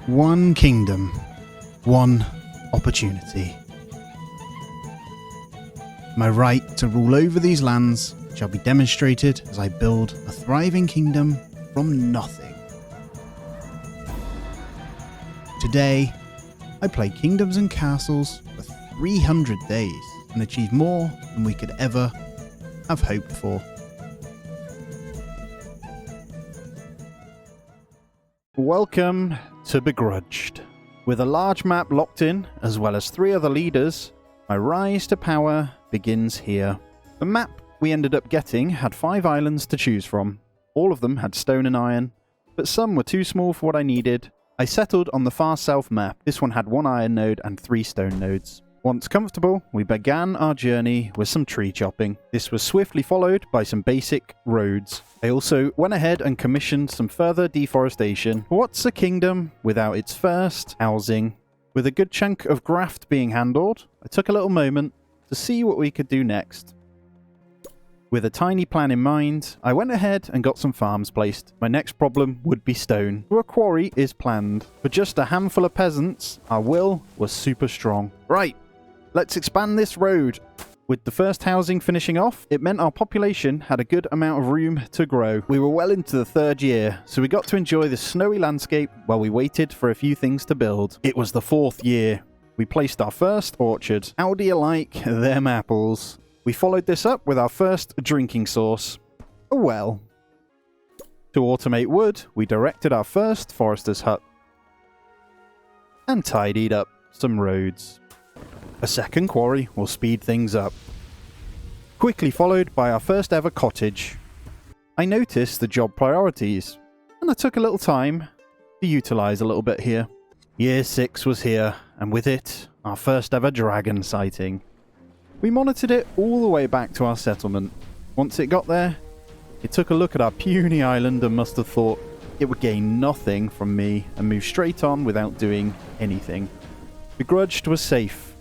One kingdom, one opportunity. My right to rule over these lands shall be demonstrated as I build a thriving kingdom from nothing. Today, I play kingdoms and castles for 300 days and achieve more than we could ever have hoped for. Welcome to Begrudged. With a large map locked in, as well as 3 other leaders, my rise to power begins here. The map we ended up getting had 5 islands to choose from. All of them had stone and iron, but some were too small for what I needed. I settled on the far south map. This one had 1 iron node and 3 stone nodes. Once comfortable, we began our journey with some tree chopping. This was swiftly followed by some basic roads. I also went ahead and commissioned some further deforestation. What's a kingdom without its first housing? With a good chunk of graft being handled, I took a little moment to see what we could do next. With a tiny plan in mind, I went ahead and got some farms placed. My next problem would be stone, so a quarry is planned. For just a handful of peasants, our will was super strong. Right, let's expand this road. With the first housing finishing off, it meant our population had a good amount of room to grow. We were well into the 3rd year, so we got to enjoy the snowy landscape while we waited for a few things to build. It was the 4th year. We placed our first orchard. How do you like them apples? We followed this up with our first drinking source, a well. To automate wood, we directed our first forester's hut and tidied up some roads. A second quarry will speed things up. Quickly followed by our first ever cottage. I noticed the job priorities, and I took a little time to utilise a little bit here. Year 6 was here, and with it, our first ever dragon sighting. We monitored it all the way back to our settlement. Once it got there, it took a look at our puny island and must have thought it would gain nothing from me and move straight on without doing anything. Begrudged was safe.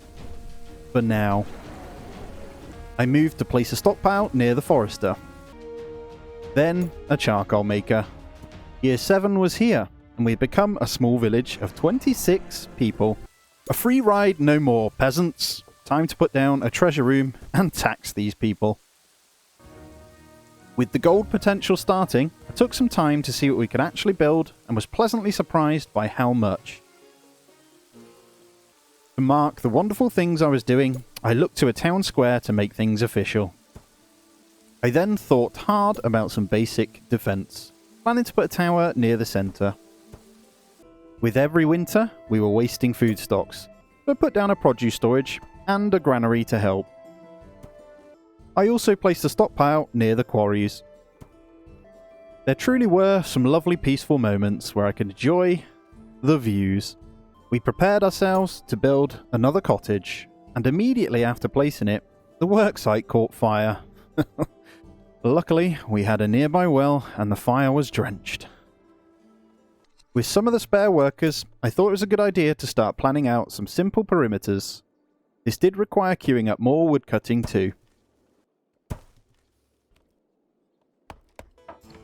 For now. I moved to place a stockpile near the forester. Then a charcoal maker. Year 7 was here, and we had become a small village of 26 people. A free ride no more, peasants. Time to put down a treasure room and tax these people. With the gold potential starting, I took some time to see what we could actually build and was pleasantly surprised by how much. To mark the wonderful things I was doing, I looked to a town square to make things official. I then thought hard about some basic defense, planning to put a tower near the center. With every winter, we were wasting food stocks, so I put down a produce storage and a granary to help. I also placed a stockpile near the quarries. There truly were some lovely peaceful moments where I could enjoy the views. We prepared ourselves to build another cottage, and immediately after placing it, the worksite caught fire. Luckily, we had a nearby well and the fire was drenched. With some of the spare workers, I thought it was a good idea to start planning out some simple perimeters. This did require queuing up more wood cutting too.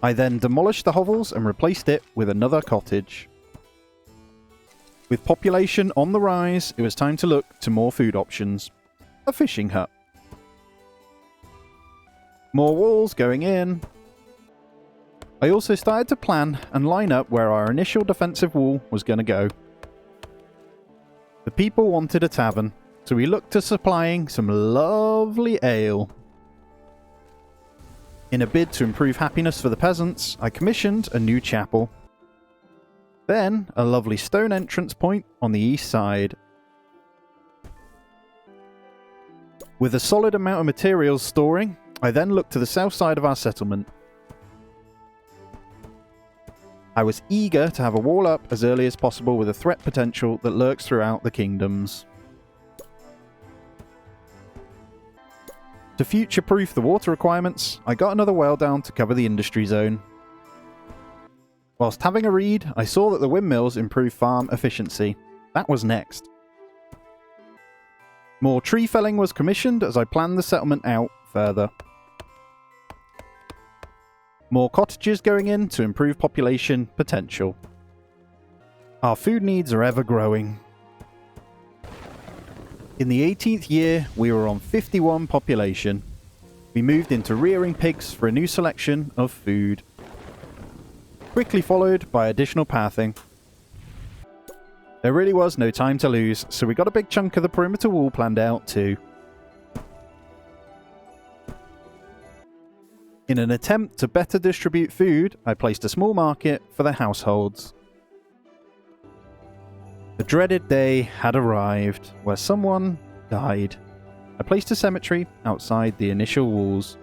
I then demolished the hovels and replaced it with another cottage. With population on the rise, it was time to look to more food options. A fishing hut. More walls going in. I also started to plan and line up where our initial defensive wall was going to go. The people wanted a tavern, so we looked to supplying some lovely ale. In a bid to improve happiness for the peasants, I commissioned a new chapel. Then, a lovely stone entrance point on the east side. With a solid amount of materials storing, I then looked to the south side of our settlement. I was eager to have a wall up as early as possible with the threat potential that lurks throughout the kingdoms. To future-proof the water requirements, I got another well down to cover the industry zone. Whilst having a read, I saw that the windmills improve farm efficiency. That was next. More tree felling was commissioned as I planned the settlement out further. More cottages going in to improve population potential. Our food needs are ever growing. In the 18th year, we were on 51 population. We moved into rearing pigs for a new selection of food. Quickly followed by additional pathing. There really was no time to lose, so we got a big chunk of the perimeter wall planned out too. In an attempt to better distribute food, I placed a small market for the households. The dreaded day had arrived, where someone died. I placed a cemetery outside the initial walls.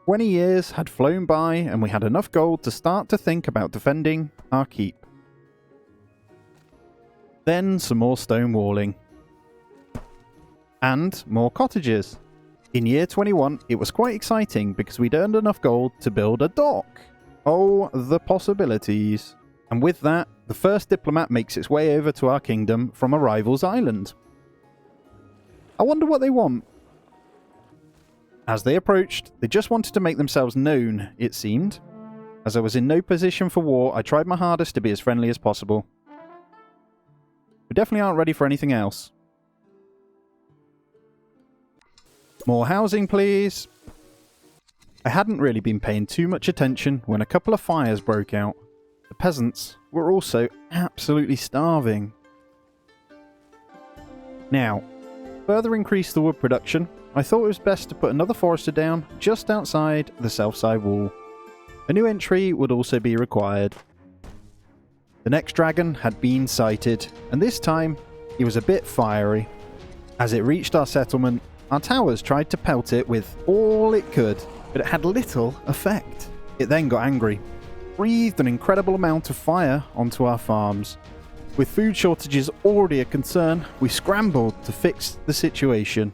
20 years had flown by, and we had enough gold to start to think about defending our keep. Then some more stone walling. And more cottages. In year 21, it was quite exciting because we'd earned enough gold to build a dock. Oh, the possibilities. And with that, the first diplomat makes its way over to our kingdom from a rival's island. I wonder what they want. As they approached, they just wanted to make themselves known, it seemed. As I was in no position for war, I tried my hardest to be as friendly as possible. We definitely aren't ready for anything else. More housing, please. I hadn't really been paying too much attention when a couple of fires broke out. The peasants were also absolutely starving. Now, further increase the wood production, I thought it was best to put another forester down just outside the south side wall. A new entry would also be required. The next dragon had been sighted, and this time he was a bit fiery. As it reached our settlement, our towers tried to pelt it with all it could, but it had little effect. It then got angry, breathed an incredible amount of fire onto our farms. With food shortages already a concern, we scrambled to fix the situation.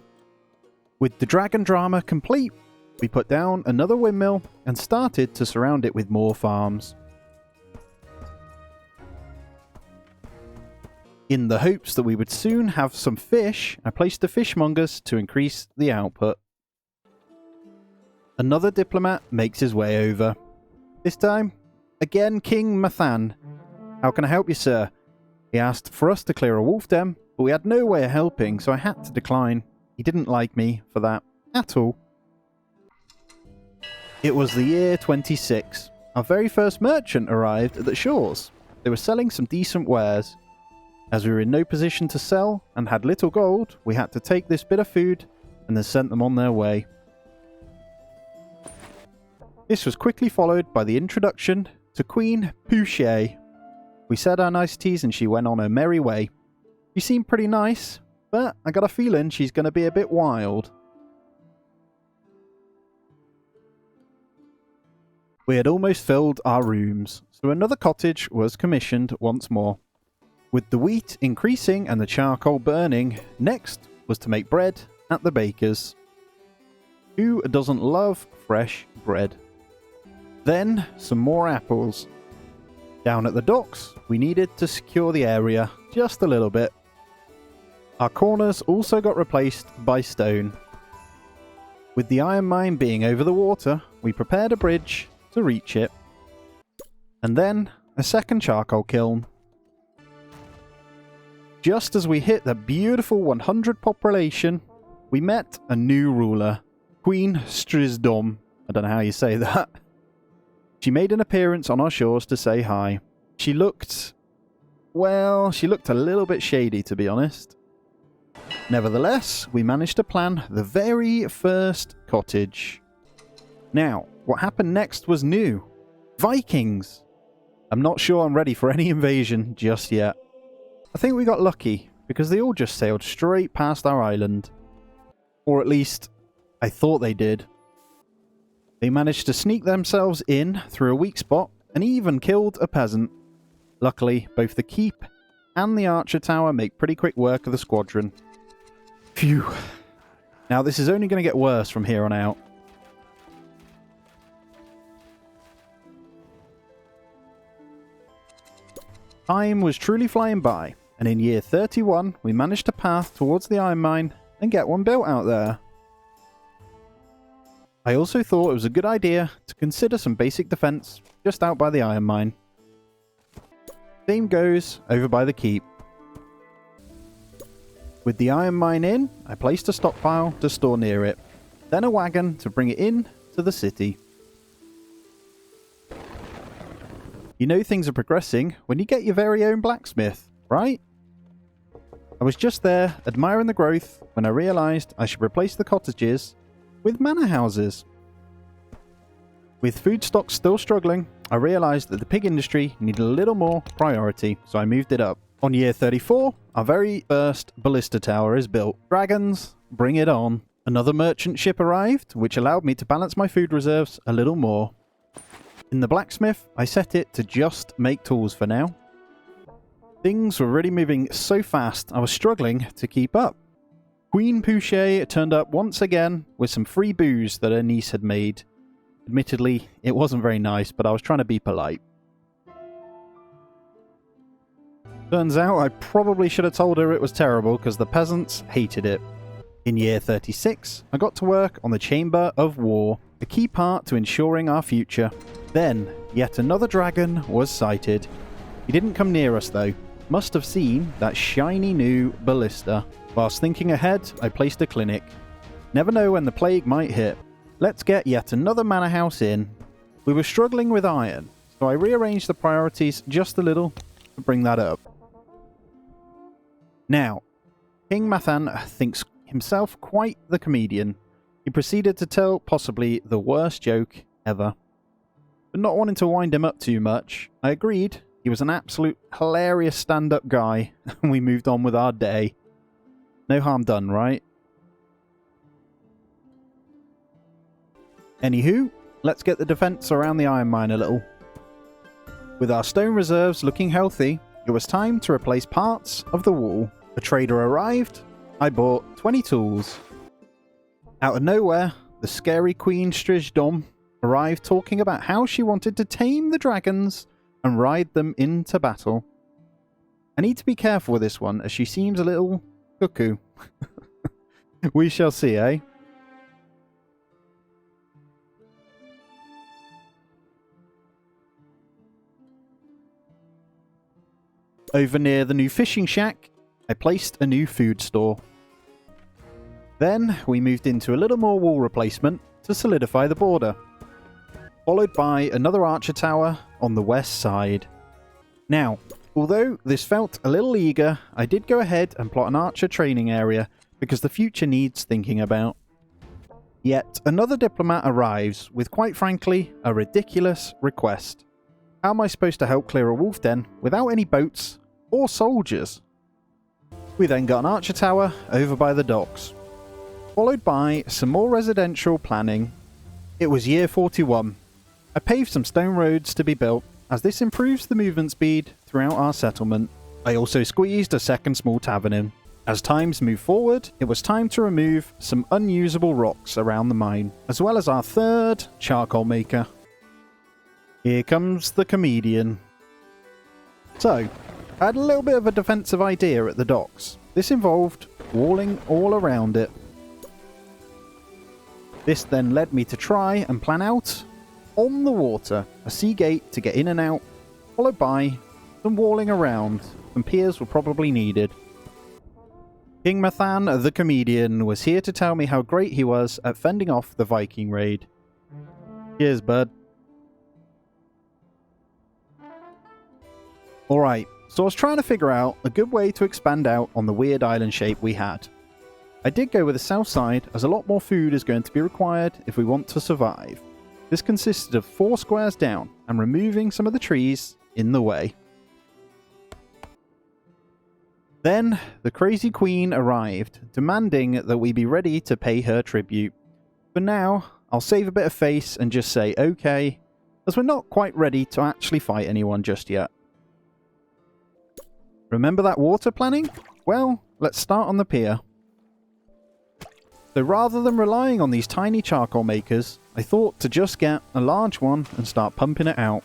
With the dragon drama complete, we put down another windmill and started to surround it with more farms. In the hopes that we would soon have some fish, I placed the fishmongers to increase the output. Another diplomat makes his way over. This time, again King Mathan. How can I help you, sir? He asked for us to clear a wolf den, but we had no way of helping, so I had to decline. He didn't like me for that at all. It was the year 26. Our very first merchant arrived at the shores. They were selling some decent wares. As we were in no position to sell and had little gold, we had to take this bit of food and then sent them on their way. This was quickly followed by the introduction to Queen Pouchet. We said our niceties and she went on her merry way. She seemed pretty nice, but I got a feeling she's going to be a bit wild. We had almost filled our rooms, so another cottage was commissioned once more. With the wheat increasing and the charcoal burning, next was to make bread at the baker's. Who doesn't love fresh bread? Then some more apples. Down at the docks, we needed to secure the area just a little bit. Our corners also got replaced by stone. With the iron mine being over the water, we prepared a bridge to reach it. And then a second charcoal kiln. Just as we hit the beautiful 100 population, we met a new ruler, Queen Strizdom. I don't know how you say that. She made an appearance on our shores to say hi. She looked a little bit shady, to be honest. Nevertheless, we managed to plan the very first cottage. Now, what happened next was new. Vikings! I'm not sure I'm ready for any invasion just yet. I think we got lucky, because they all just sailed straight past our island. Or at least, I thought they did. They managed to sneak themselves in through a weak spot, and even killed a peasant. Luckily, both the keep and the archer tower make pretty quick work of the squadron. Phew. Now this is only going to get worse from here on out. Time was truly flying by, and in year 31 we managed to path towards the iron mine and get one built out there. I also thought it was a good idea to consider some basic defense just out by the iron mine. Same goes over by the keep. With the iron mine in, I placed a stockpile to store near it, then a wagon to bring it in to the city. You know things are progressing when you get your very own blacksmith, right? I was just there, admiring the growth, when I realised I should replace the cottages with manor houses. With food stocks still struggling, I realised that the pig industry needed a little more priority, so I moved it up. On year 34, our very first ballista tower is built. Dragons, bring it on. Another merchant ship arrived, which allowed me to balance my food reserves a little more. In the blacksmith, I set it to just make tools for now. Things were really moving so fast, I was struggling to keep up. Queen Pouchet turned up once again with some free booze that her niece had made. Admittedly, it wasn't very nice, but I was trying to be polite. Turns out I probably should have told her it was terrible because the peasants hated it. In year 36, I got to work on the Chamber of War, a key part to ensuring our future. Then, yet another dragon was sighted. He didn't come near us though. Must have seen that shiny new ballista. Whilst thinking ahead, I placed a clinic. Never know when the plague might hit. Let's get yet another manor house in. We were struggling with iron, so I rearranged the priorities just a little to bring that up. Now, King Mathan thinks himself quite the comedian. He proceeded to tell possibly the worst joke ever. But not wanting to wind him up too much, I agreed he was an absolute hilarious stand-up guy, and we moved on with our day. No harm done, right? Anywho, let's get the defense around the iron mine a little. With our stone reserves looking healthy, it was time to replace parts of the wall. A trader arrived. I bought 20 tools. Out of nowhere, the scary Queen Strijdom arrived talking about how she wanted to tame the dragons and ride them into battle. I need to be careful with this one, as she seems a little cuckoo. We shall see, eh? Over near the new fishing shack, I placed a new food store. Then we moved into a little more wall replacement to solidify the border, followed by another archer tower on the west side. Now, although this felt a little eager, I did go ahead and plot an archer training area because the future needs thinking about. Yet another diplomat arrives with, quite frankly, a ridiculous request. How am I supposed to help clear a wolf den without any boats or soldiers? We then got an archer tower over by the docks, followed by some more residential planning. It was year 41. I paved some stone roads to be built, as this improves the movement speed throughout our settlement. I also squeezed a second small tavern in. As times move forward, it was time to remove some unusable rocks around the mine, as well as our third charcoal maker. Here comes the comedian. So, I had a little bit of a defensive idea at the docks. This involved walling all around it. This then led me to try and plan out, on the water, a sea gate to get in and out, followed by some walling around. Some piers were probably needed. King Mathan, the comedian, was here to tell me how great he was at fending off the Viking raid. Cheers, bud. Alright, so I was trying to figure out a good way to expand out on the weird island shape we had. I did go with the south side, as a lot more food is going to be required if we want to survive. This consisted of 4 squares down and removing some of the trees in the way. Then the crazy queen arrived, demanding that we be ready to pay her tribute. For now, I'll save a bit of face and just say okay, as we're not quite ready to actually fight anyone just yet. Remember that water planning? Well, let's start on the pier. So rather than relying on these tiny charcoal makers, I thought to just get a large one and start pumping it out.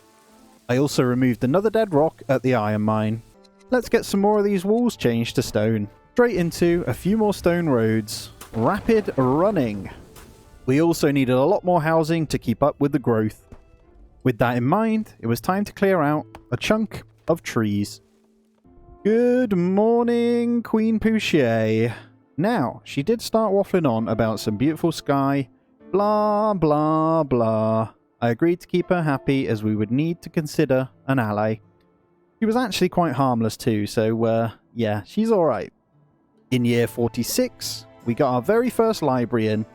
I also removed another dead rock at the iron mine. Let's get some more of these walls changed to stone. Straight into a few more stone roads. Rapid running. We also needed a lot more housing to keep up with the growth. With that in mind, it was time to clear out a chunk of trees. Good morning, Queen Pouchet. Now, she did start waffling on about some beautiful sky, blah, blah, blah. I agreed to keep her happy as we would need to consider an ally. She was actually quite harmless too, so yeah, she's alright. In year 46, we got our very first library in.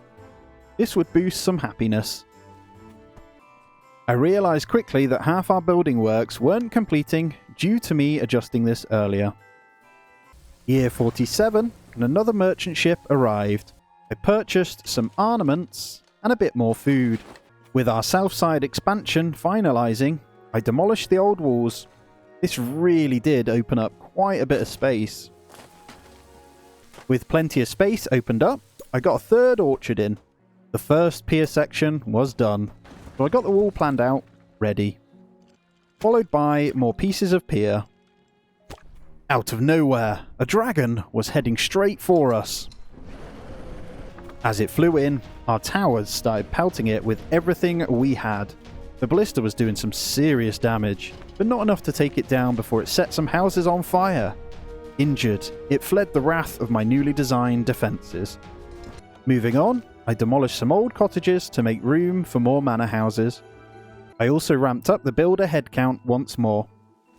This would boost some happiness. I realised quickly that half our building works weren't completing due to me adjusting this earlier. Year 47, and another merchant ship arrived. I purchased some armaments and a bit more food. With our south side expansion finalising, I demolished the old walls. This really did open up quite a bit of space. With plenty of space opened up, I got a third orchard in. The first pier section was done, so I got the wall planned out, ready. Followed by more pieces of pier. Out of nowhere, a dragon was heading straight for us. As it flew in, our towers started pelting it with everything we had. The ballista was doing some serious damage, but not enough to take it down before it set some houses on fire. Injured, it fled the wrath of my newly designed defences. Moving on, I demolished some old cottages to make room for more manor houses. I also ramped up the builder headcount once more.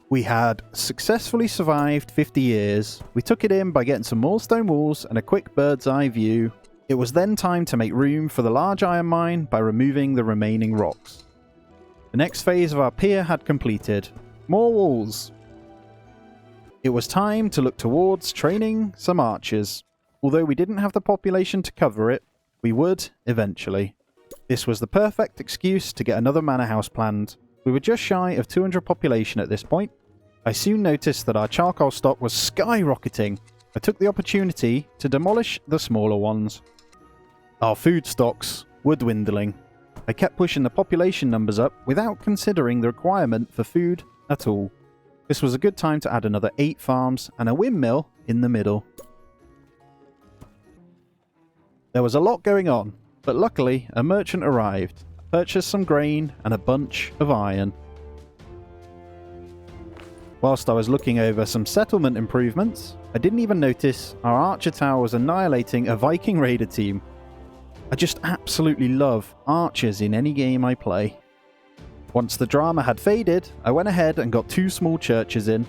We had successfully survived 50 years. We took it in by getting some more stone walls and a quick bird's eye view. It was then time to make room for the large iron mine by removing the remaining rocks. The next phase of our pier had completed. More walls. It was time to look towards training some archers. Although we didn't have the population to cover it, we would eventually. This was the perfect excuse to get another manor house planned. We were just shy of 200 population at this point. I soon noticed that our charcoal stock was skyrocketing. I took the opportunity to demolish the smaller ones. Our food stocks were dwindling. I kept pushing the population numbers up without considering the requirement for food at all. This was a good time to add another 8 farms and a windmill in the middle. There was a lot going on, but luckily a merchant arrived, purchased some grain and a bunch of iron. Whilst I was looking over some settlement improvements, I didn't even notice our archer tower was annihilating a Viking raider team. I just absolutely love archers in any game I play. Once the drama had faded, I went ahead and got 2 small churches in.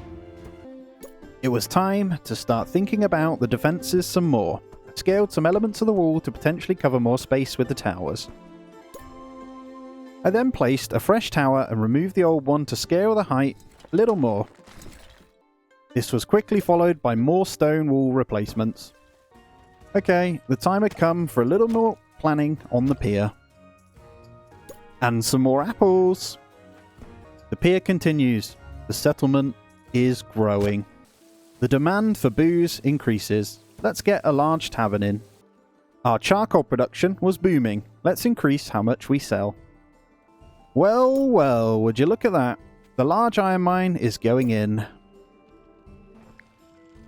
It was time to start thinking about the defences some more. I scaled some elements of the wall to potentially cover more space with the towers. I then placed a fresh tower and removed the old one to scale the height a little more. This was quickly followed by more stone wall replacements. Okay, the time had come for a little more planning on the pier. And some more apples. The pier continues. The settlement is growing. The demand for booze increases. Let's get a large tavern in. Our charcoal production was booming. Let's increase how much we sell. Well, well, would you look at that? The large iron mine is going in.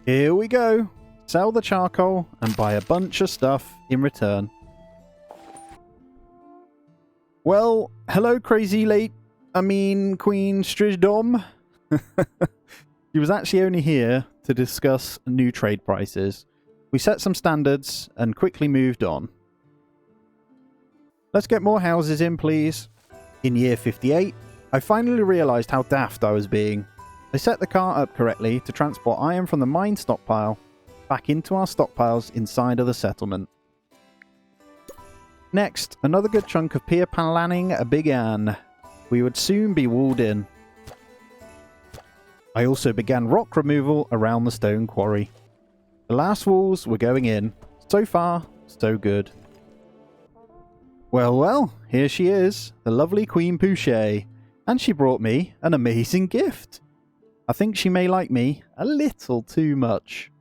Here we go. Sell the charcoal and buy a bunch of stuff in return. Well, hello crazy Queen Strijdom. She was actually only here to discuss new trade prices. We set some standards and quickly moved on. Let's get more houses in, please. In year 58, I finally realised how daft I was being. I set the cart up correctly to transport iron from the mine stockpile back into our stockpiles inside of the settlement. Next, another good chunk of pier planning began. We would soon be walled in. I also began rock removal around the stone quarry. The last walls were going in. So far, so good. Well, well, here she is, the lovely Queen Pouchet, and she brought me an amazing gift. I think she may like me a little too much.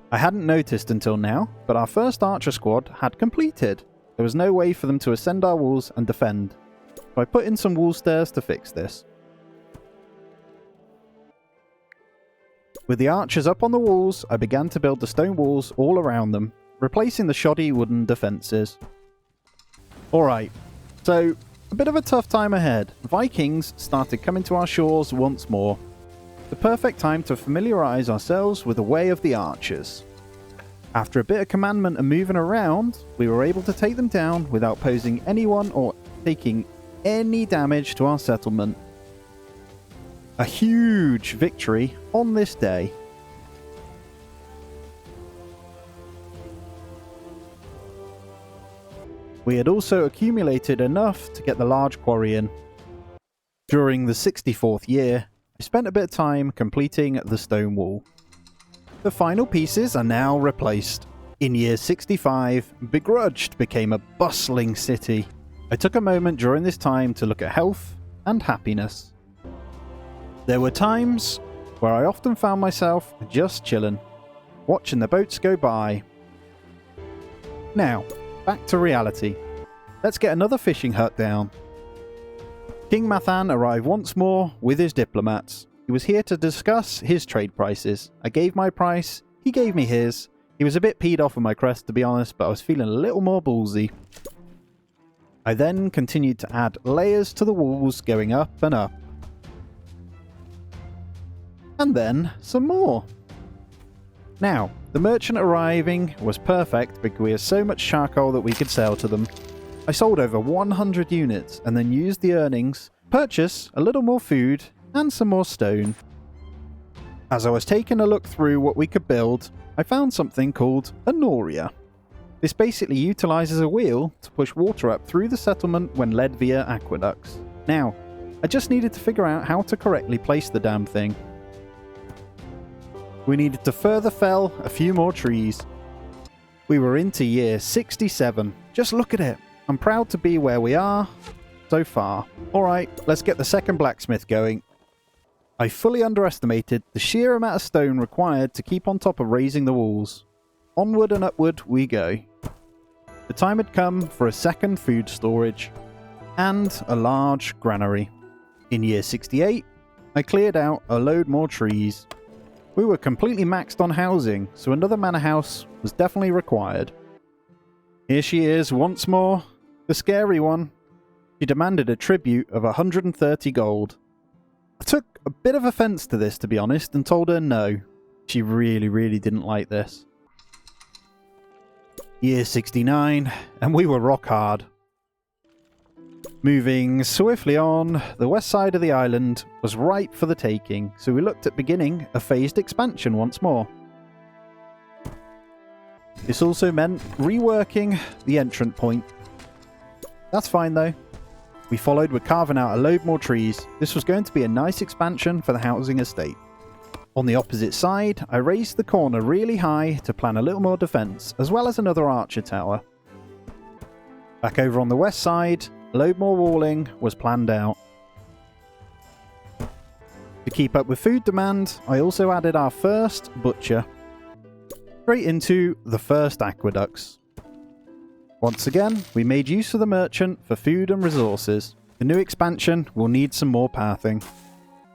I hadn't noticed until now, but our first archer squad had completed. There was no way for them to ascend our walls and defend, so I put in some wall stairs to fix this. With the archers up on the walls, I began to build the stone walls all around them, replacing the shoddy wooden defences. Alright, so A bit of a tough time ahead. Vikings started coming to our shores once more. The perfect time to familiarise ourselves with the way of the archers. After a bit of commandment and moving around, we were able to take them down without posing anyone or taking any damage to our settlement. A huge victory on this day. We had also accumulated enough to get the large quarry in. During the 64th year, I spent a bit of time completing the stone wall. The final pieces are now replaced. In year 65, Begrudged became a bustling city. I took a moment during this time to look at health and happiness. There were times where I often found myself just chilling, watching the boats go by. Now, back to reality. Let's get another fishing hut down. King Mathan arrived once more with his diplomats. He was here to discuss his trade prices. I gave my price, he gave me his. He was a bit peed off with my crest, to be honest, but I was feeling a little more ballsy. I then continued to add layers to the walls, going up and up. And then some more. Now, the merchant arriving was perfect because we had so much charcoal that we could sell to them. I sold over 100 units and then used the earnings, purchase a little more food and some more stone. As I was taking a look through what we could build, I found something called a noria. This basically utilizes a wheel to push water up through the settlement when led via aqueducts. Now, I just needed to figure out how to correctly place the damn thing. We needed to further fell a few more trees. We were into year 67. Just look at it. I'm proud to be where we are so far. Alright, let's get the second blacksmith going. I fully underestimated the sheer amount of stone required to keep on top of raising the walls. Onward and upward we go. The time had come for a second food storage and a large granary. In year 68, I cleared out a load more trees. We were completely maxed on housing, so another manor house was definitely required. Here she is once more, the scary one. She demanded a tribute of 130 gold. I took a bit of offence to this, to be honest, and told her no. She really didn't like this. Year 69, and we were rock hard. Moving swiftly on, the west side of the island was ripe for the taking, so we looked at beginning a phased expansion once more. This also meant reworking the entrance point. That's fine though. We followed with carving out a load more trees. This was going to be a nice expansion for the housing estate. On the opposite side, I raised the corner really high to plan a little more defence, as well as another archer tower. Back over on the west side, a load more walling was planned out. To keep up with food demand, I also added our first butcher. Straight into the first aqueducts. Once again, we made use of the merchant for food and resources. The new expansion will need some more pathing.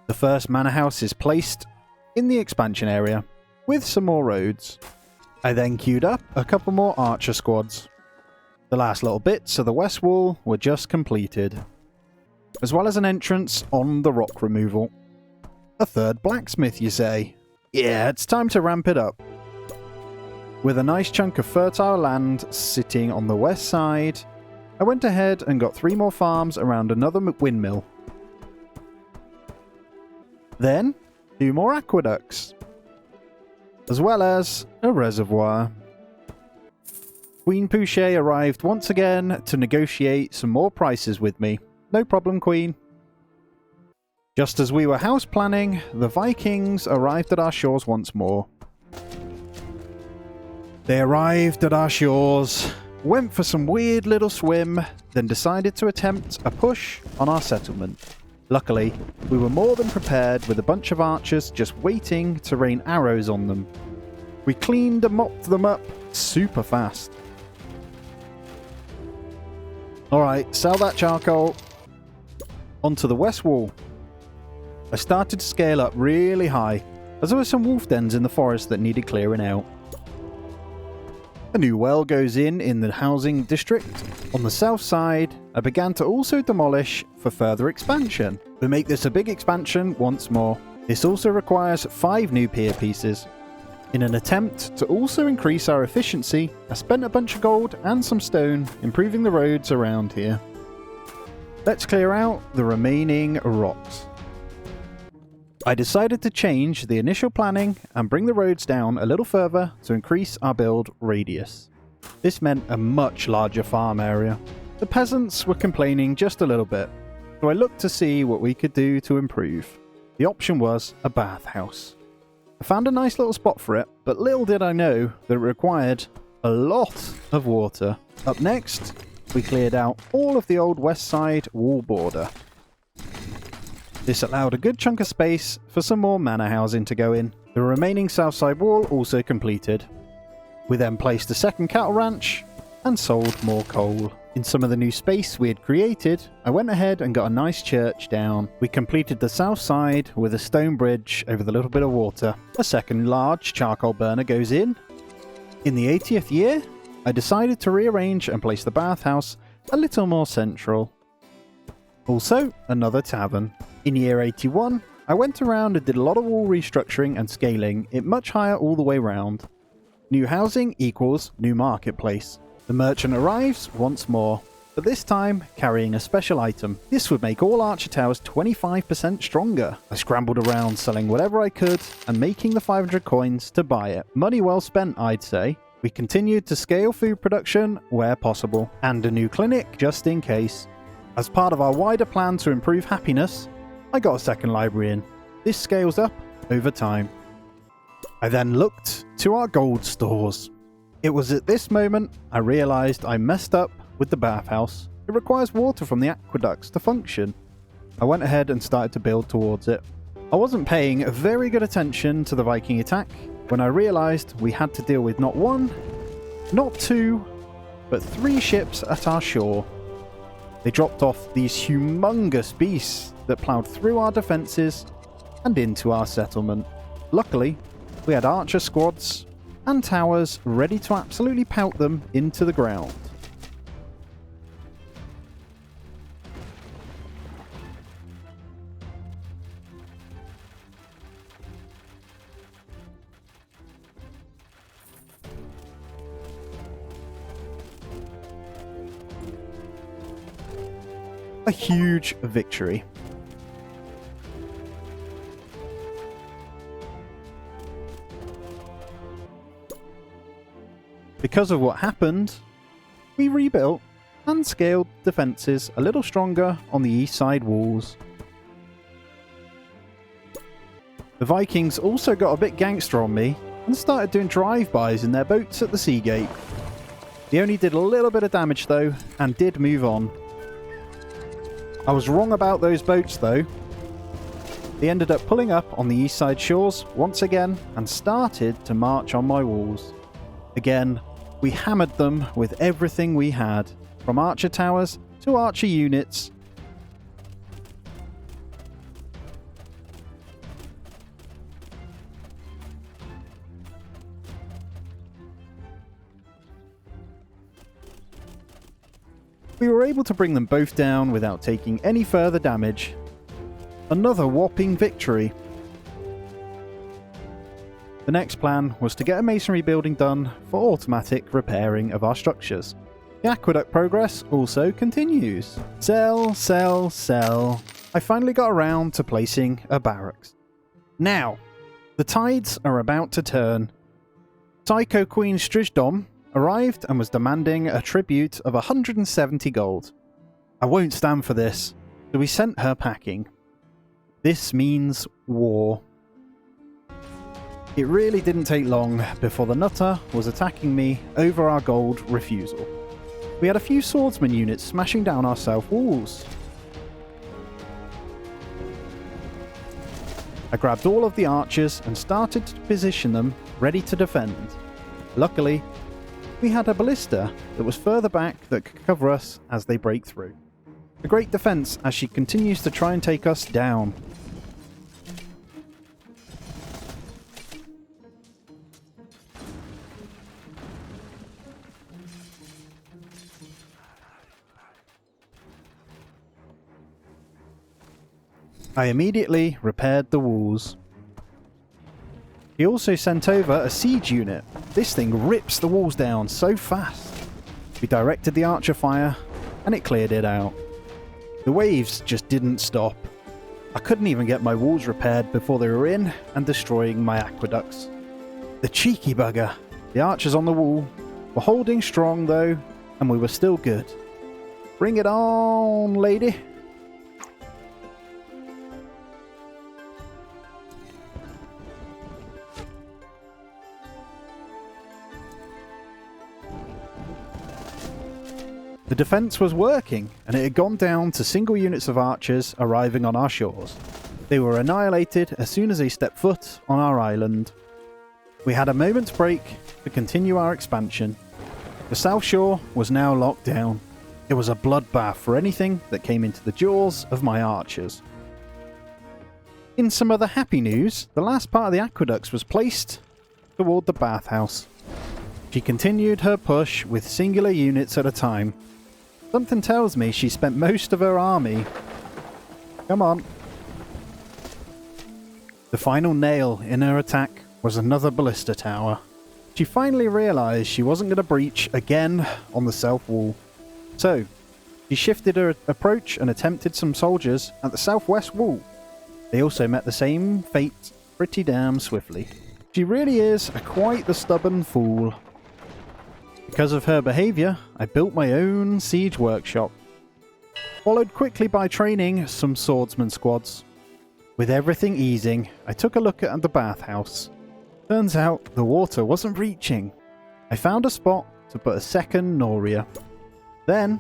The first manor house is placed in the expansion area, with some more roads. I then queued up a couple more archer squads. The last little bits of the west wall were just completed, as well as an entrance on the rock removal. A third blacksmith, you say? Yeah, it's time to ramp it up. With a nice chunk of fertile land sitting on the west side, I went ahead and got 3 more farms around another windmill. Then, 2 more aqueducts, as well as a reservoir. Queen Pouchet arrived once again to negotiate some more prices with me. No problem, Queen. Just as we were house planning, the Vikings arrived at our shores once more. They arrived at our shores, went for some weird little swim, then decided to attempt a push on our settlement. Luckily, we were more than prepared with a bunch of archers just waiting to rain arrows on them. We cleaned and mopped them up super fast. Alright, sell that charcoal. Onto the west wall. I started to scale up really high, as there were some wolf dens in the forest that needed clearing out. A new well goes in the housing district. On the south side, I began to also demolish for further expansion. We make this a big expansion once more. This also requires 5 new pier pieces. In an attempt to also increase our efficiency, I spent a bunch of gold and some stone improving the roads around here. Let's clear out the remaining rocks. I decided to change the initial planning and bring the roads down a little further to increase our build radius. This meant a much larger farm area. The peasants were complaining just a little bit, so I looked to see what we could do to improve. The option was a bathhouse. I found a nice little spot for it, but little did I know that it required a lot of water. Up next, we cleared out all of the old west side wall border. This allowed a good chunk of space for some more manor housing to go in. The remaining south side wall also completed. We then placed a second cattle ranch and sold more coal. In some of the new space we had created, I went ahead and got a nice church down. We completed the south side with a stone bridge over the little bit of water. A second large charcoal burner goes in. In the 80th year, I decided to rearrange and place the bathhouse a little more central. Also, another tavern. In year 81, I went around and did a lot of wall restructuring and scaling it much higher all the way round. New housing equals new marketplace. The merchant arrives once more, but this time carrying a special item. This would make all archer towers 25% stronger. I scrambled around selling whatever I could and making the 500 coins to buy it. Money well spent, I'd say. We continued to scale food production where possible, and a new clinic just in case. As part of our wider plan to improve happiness, I got a second library in. This scales up over time. I then looked to our gold stores. It was at this moment I realised I messed up with the bathhouse. It requires water from the aqueducts to function. I went ahead and started to build towards it. I wasn't paying very good attention to the Viking attack when I realised we had to deal with not 1, not 2, but 3 ships at our shore. They dropped off these humongous beasts that ploughed through our defences and into our settlement. Luckily, we had archer squads and towers ready to absolutely pelt them into the ground. A huge victory. Because of what happened, we rebuilt and scaled defences a little stronger on the east side walls. The Vikings also got a bit gangster on me and started doing drive-bys in their boats at the sea gate. They only did a little bit of damage though, and did move on. I was wrong about those boats though. They ended up pulling up on the east side shores once again and started to march on my walls. Again, we hammered them with everything we had, from archer towers to archer units. We were able to bring them both down without taking any further damage. Another whopping victory. The next plan was to get a masonry building done for automatic repairing of our structures. The aqueduct progress also continues. Sell, sell, sell. I finally got around to placing a barracks. Now, the tides are about to turn. Psycho Queen Strijdom arrived and was demanding a tribute of 170 gold. I won't stand for this, so we sent her packing. This means war. It really didn't take long before the Nutter was attacking me over our gold refusal. We had a few swordsman units smashing down our south walls. I grabbed all of the archers and started to position them ready to defend. Luckily, we had a ballista that was further back that could cover us as they break through. A great defense as she continues to try and take us down. I immediately repaired the walls. He also sent over a siege unit. This thing rips the walls down so fast. We directed the archer fire and it cleared it out. The waves just didn't stop. I couldn't even get my walls repaired before they were in and destroying my aqueducts. The cheeky bugger. The archers on the wall were holding strong though, and we were still good. Bring it on, lady. The defence was working, and it had gone down to single units of archers arriving on our shores. They were annihilated as soon as they stepped foot on our island. We had a moment's break to continue our expansion. The south shore was now locked down. It was a bloodbath for anything that came into the jaws of my archers. In some other happy news, the last part of the aqueducts was placed toward the bathhouse. She continued her push with singular units at a time. Something tells me she spent most of her army. Come on. The final nail in her attack was another ballista tower. She finally realised she wasn't going to breach again on the south wall. So, she shifted her approach and attempted some soldiers at the southwest wall. They also met the same fate pretty damn swiftly. She really is quite the stubborn fool. Because of her behaviour, I built my own siege workshop, followed quickly by training some swordsman squads. With everything easing, I took a look at the bathhouse. Turns out the water wasn't reaching. I found a spot to put a second Noria. Then,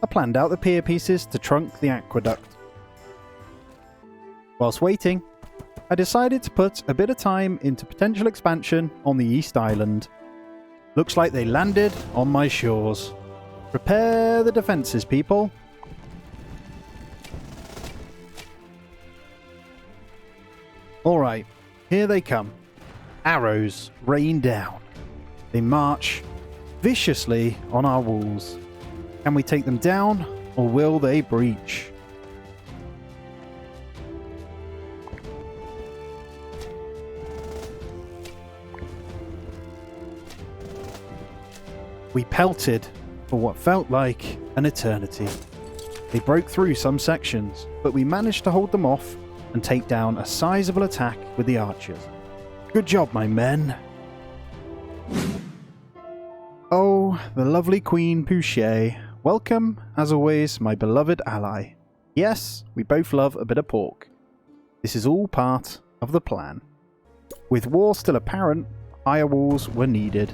I planned out the pier pieces to trunk the aqueduct. Whilst waiting, I decided to put a bit of time into potential expansion on the East Island. Looks like they landed on my shores. Prepare the defences, people. Alright, here they come. Arrows rain down. They march viciously on our walls. Can we take them down, or will they breach? We pelted for what felt like an eternity. They broke through some sections, but we managed to hold them off and take down a sizable attack with the archers. Good job, my men. Oh, the lovely Queen Pouchet. Welcome, as always, my beloved ally. Yes, we both love a bit of pork. This is all part of the plan. With war still apparent, higher walls were needed.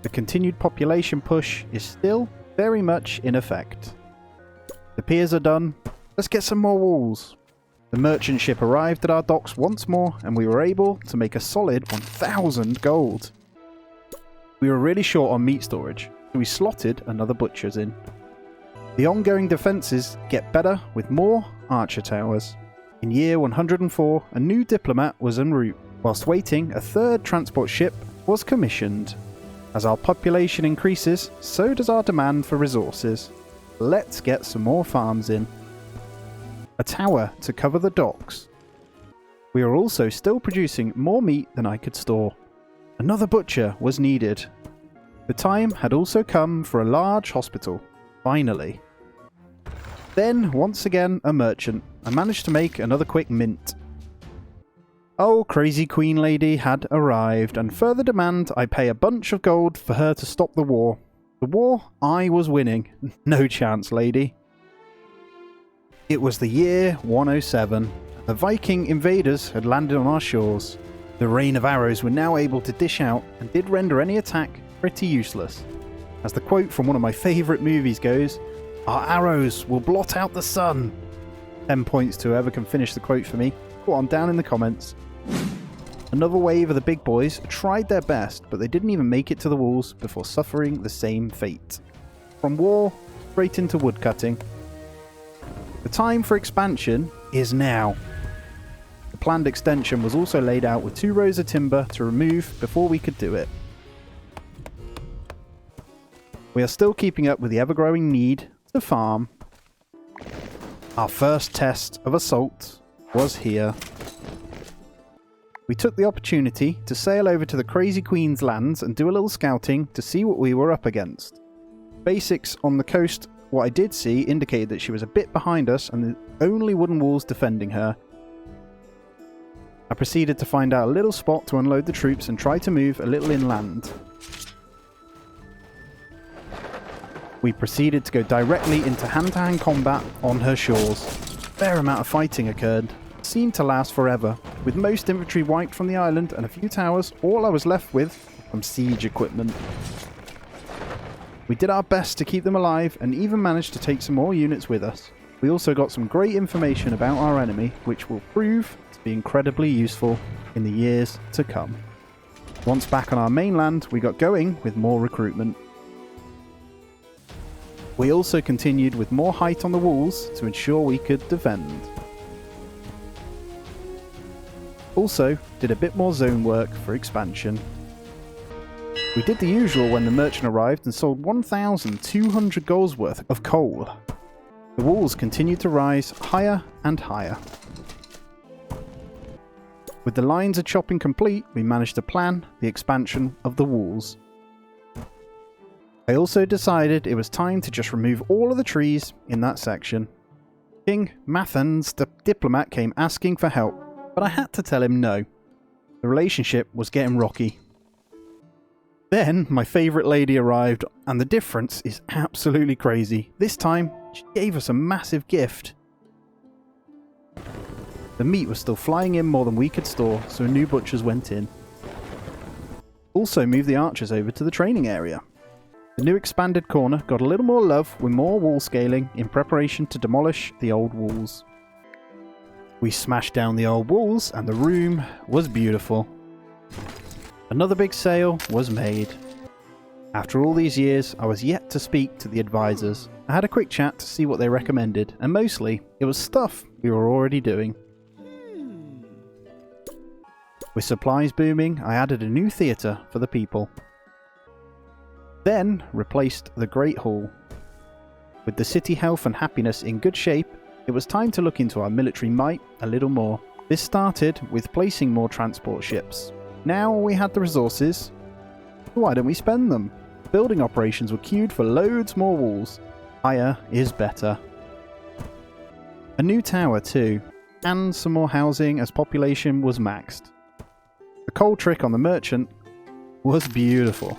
The continued population push is still very much in effect. The piers are done. Let's get some more walls. The merchant ship arrived at our docks once more, and we were able to make a solid 1,000 gold. We were really short on meat storage, so we slotted another butcher's in. The ongoing defences get better with more archer towers. In year 104, a new diplomat was en route. Whilst waiting, a third transport ship was commissioned. As our population increases, so does our demand for resources. Let's get some more farms in. A tower to cover the docks. We are also still producing more meat than I could store. Another butcher was needed. The time had also come for a large hospital. Finally. Then, once again, a merchant. I managed to make another quick mint. Oh, crazy queen lady had arrived, and further demand I pay a bunch of gold for her to stop the war. The war I was winning. No chance, lady. It was the year 107. The Viking invaders had landed on our shores. The rain of arrows were now able to dish out and did render any attack pretty useless. As the quote from one of my favourite movies goes, "Our arrows will blot out the sun." 10 points to whoever can finish the quote for me. Go on down in the comments. Another wave of the big boys tried their best, but they didn't even make it to the walls before suffering the same fate. From war, straight into woodcutting. The time for expansion is now. The planned extension was also laid out with 2 rows of timber to remove before we could do it. We are still keeping up with the ever-growing need to farm. Our first test of assault was here. We took the opportunity to sail over to the Crazy Queen's lands and do a little scouting to see what we were up against. Basics on the coast, what I did see indicated that she was a bit behind us and the only wooden walls defending her. I proceeded to find out a little spot to unload the troops and try to move a little inland. We proceeded to go directly into hand-to-hand combat on her shores. A fair amount of fighting occurred. It seemed to last forever. With most infantry wiped from the island and a few towers, all I was left with was some siege equipment. We did our best to keep them alive and even managed to take some more units with us. We also got some great information about our enemy, which will prove to be incredibly useful in the years to come. Once back on our mainland, we got going with more recruitment. We also continued with more height on the walls to ensure we could defend. Also, did a bit more zone work for expansion. We did the usual when the merchant arrived and sold 1,200 gold's worth of coal. The walls continued to rise higher and higher. With the lines of chopping complete, we managed to plan the expansion of the walls. I also decided it was time to just remove all of the trees in that section. King Mathans, the diplomat, came asking for help, but I had to tell him no. The relationship was getting rocky. Then my favourite lady arrived, and the difference is absolutely crazy. This time, she gave us a massive gift. The meat was still flying in more than we could store, so new butchers went in. Also moved the archers over to the training area. The new expanded corner got a little more love with more wall scaling in preparation to demolish the old walls. We smashed down the old walls and the room was beautiful. Another big sale was made. After all these years, I was yet to speak to the advisors. I had a quick chat to see what they recommended, and mostly, it was stuff we were already doing. With supplies booming, I added a new theatre for the people. Then, replaced the Great Hall. With the city health and happiness in good shape, it was time to look into our military might a little more. This started with placing more transport ships. Now we had the resources, why don't we spend them? Building operations were queued for loads more walls. Higher is better. A new tower too, and some more housing as population was maxed. The coal trick on the merchant was beautiful.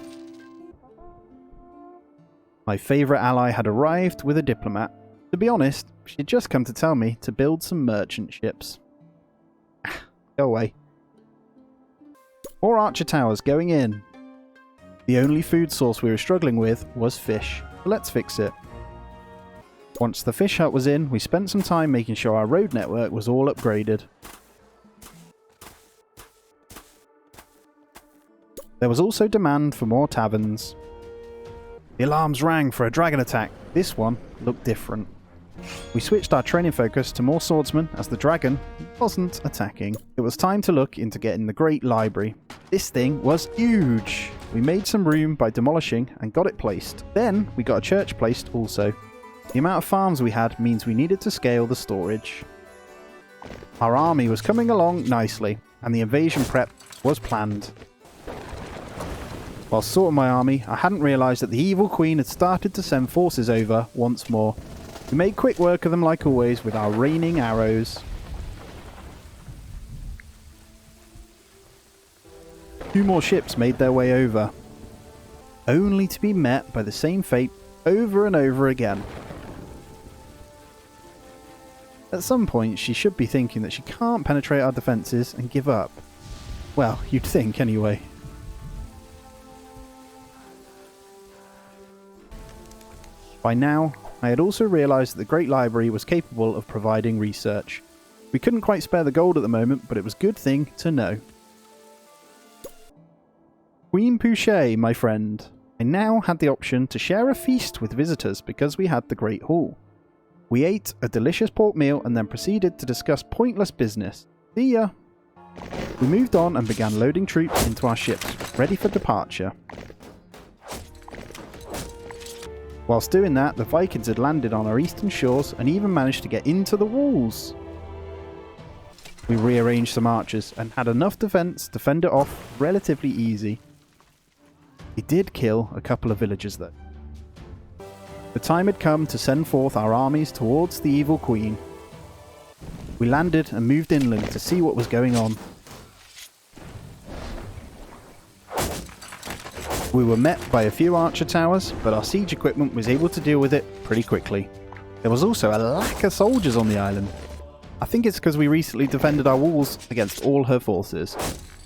My favourite ally had arrived with a diplomat. To be honest, she'd just come to tell me to build some merchant ships. Go away. More archer towers going in. The only food source we were struggling with was fish. Let's fix it. Once the fish hut was in, we spent some time making sure our road network was all upgraded. There was also demand for more taverns. The alarms rang for a dragon attack. This one looked different. We switched our training focus to more swordsmen as the dragon wasn't attacking. It was time to look into getting the Great Library. This thing was huge. We made some room by demolishing and got it placed. Then we got a church placed also. The amount of farms we had means we needed to scale the storage. Our army was coming along nicely and the invasion prep was planned. While sorting my army, I hadn't realised that the evil queen had started to send forces over once more. We made quick work of them like always with our raining arrows. Two more ships made their way over, only to be met by the same fate over and over again. At some point she should be thinking that she can't penetrate our defences and give up. Well, you'd think anyway. By now, I had also realised that the Great Library was capable of providing research. We couldn't quite spare the gold at the moment, but it was a good thing to know. Queen Pouchet, my friend. I now had the option to share a feast with visitors because we had the Great Hall. We ate a delicious pork meal and then proceeded to discuss pointless business. See ya! We moved on and began loading troops into our ships, ready for departure. Whilst doing that, the Vikings had landed on our eastern shores and even managed to get into the walls. We rearranged some archers and had enough defense to fend it off relatively easy. We did kill a couple of villagers though. The time had come to send forth our armies towards the evil queen. We landed and moved inland to see what was going on. We were met by a few archer towers, but our siege equipment was able to deal with it pretty quickly. There was also a lack of soldiers on the island. I think it's because we recently defended our walls against all her forces.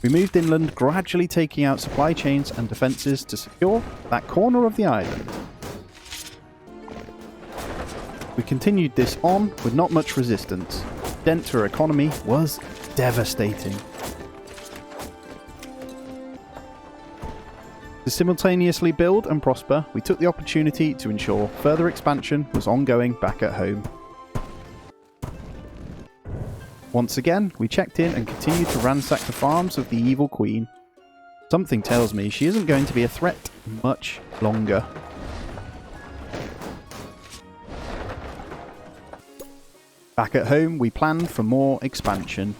We moved inland, gradually taking out supply chains and defences to secure that corner of the island. We continued this on with not much resistance. The dent to her economy was devastating. To simultaneously build and prosper, we took the opportunity to ensure further expansion was ongoing back at home. Once again, we checked in and continued to ransack the farms of the evil queen. Something tells me she isn't going to be a threat much longer. Back at home, we planned for more expansion.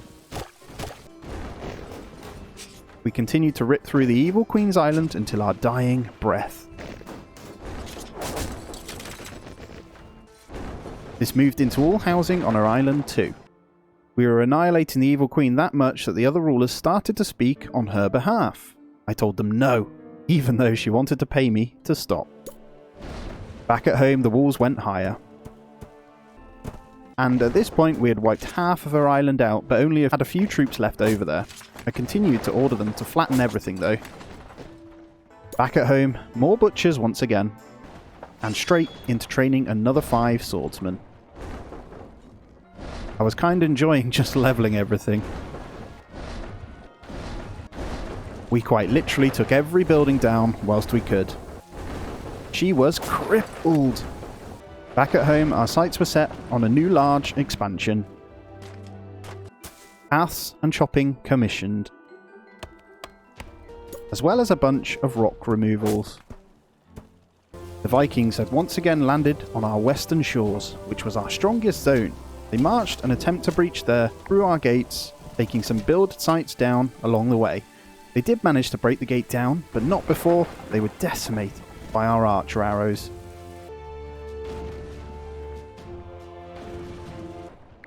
We continued to rip through the evil queen's island until our dying breath. This moved into all housing on our island too. We were annihilating the evil queen that much that the other rulers started to speak on her behalf. I told them no, even though she wanted to pay me to stop. Back at home, the walls went higher. And at this point we had wiped half of her island out, but only had a few troops left over there. I continued to order them to flatten everything though. Back at home, more butchers once again, and straight into training another 5 swordsmen. I was kind of enjoying just leveling everything. We quite literally took every building down whilst we could. She was crippled. Back at home, our sights were set on a new large expansion. Paths and chopping commissioned, as well as a bunch of rock removals. The Vikings had once again landed on our western shores, which was our strongest zone. They marched an attempt to breach there through our gates, taking some build sites down along the way. They did manage to break the gate down, but not before they were decimated by our archer arrows.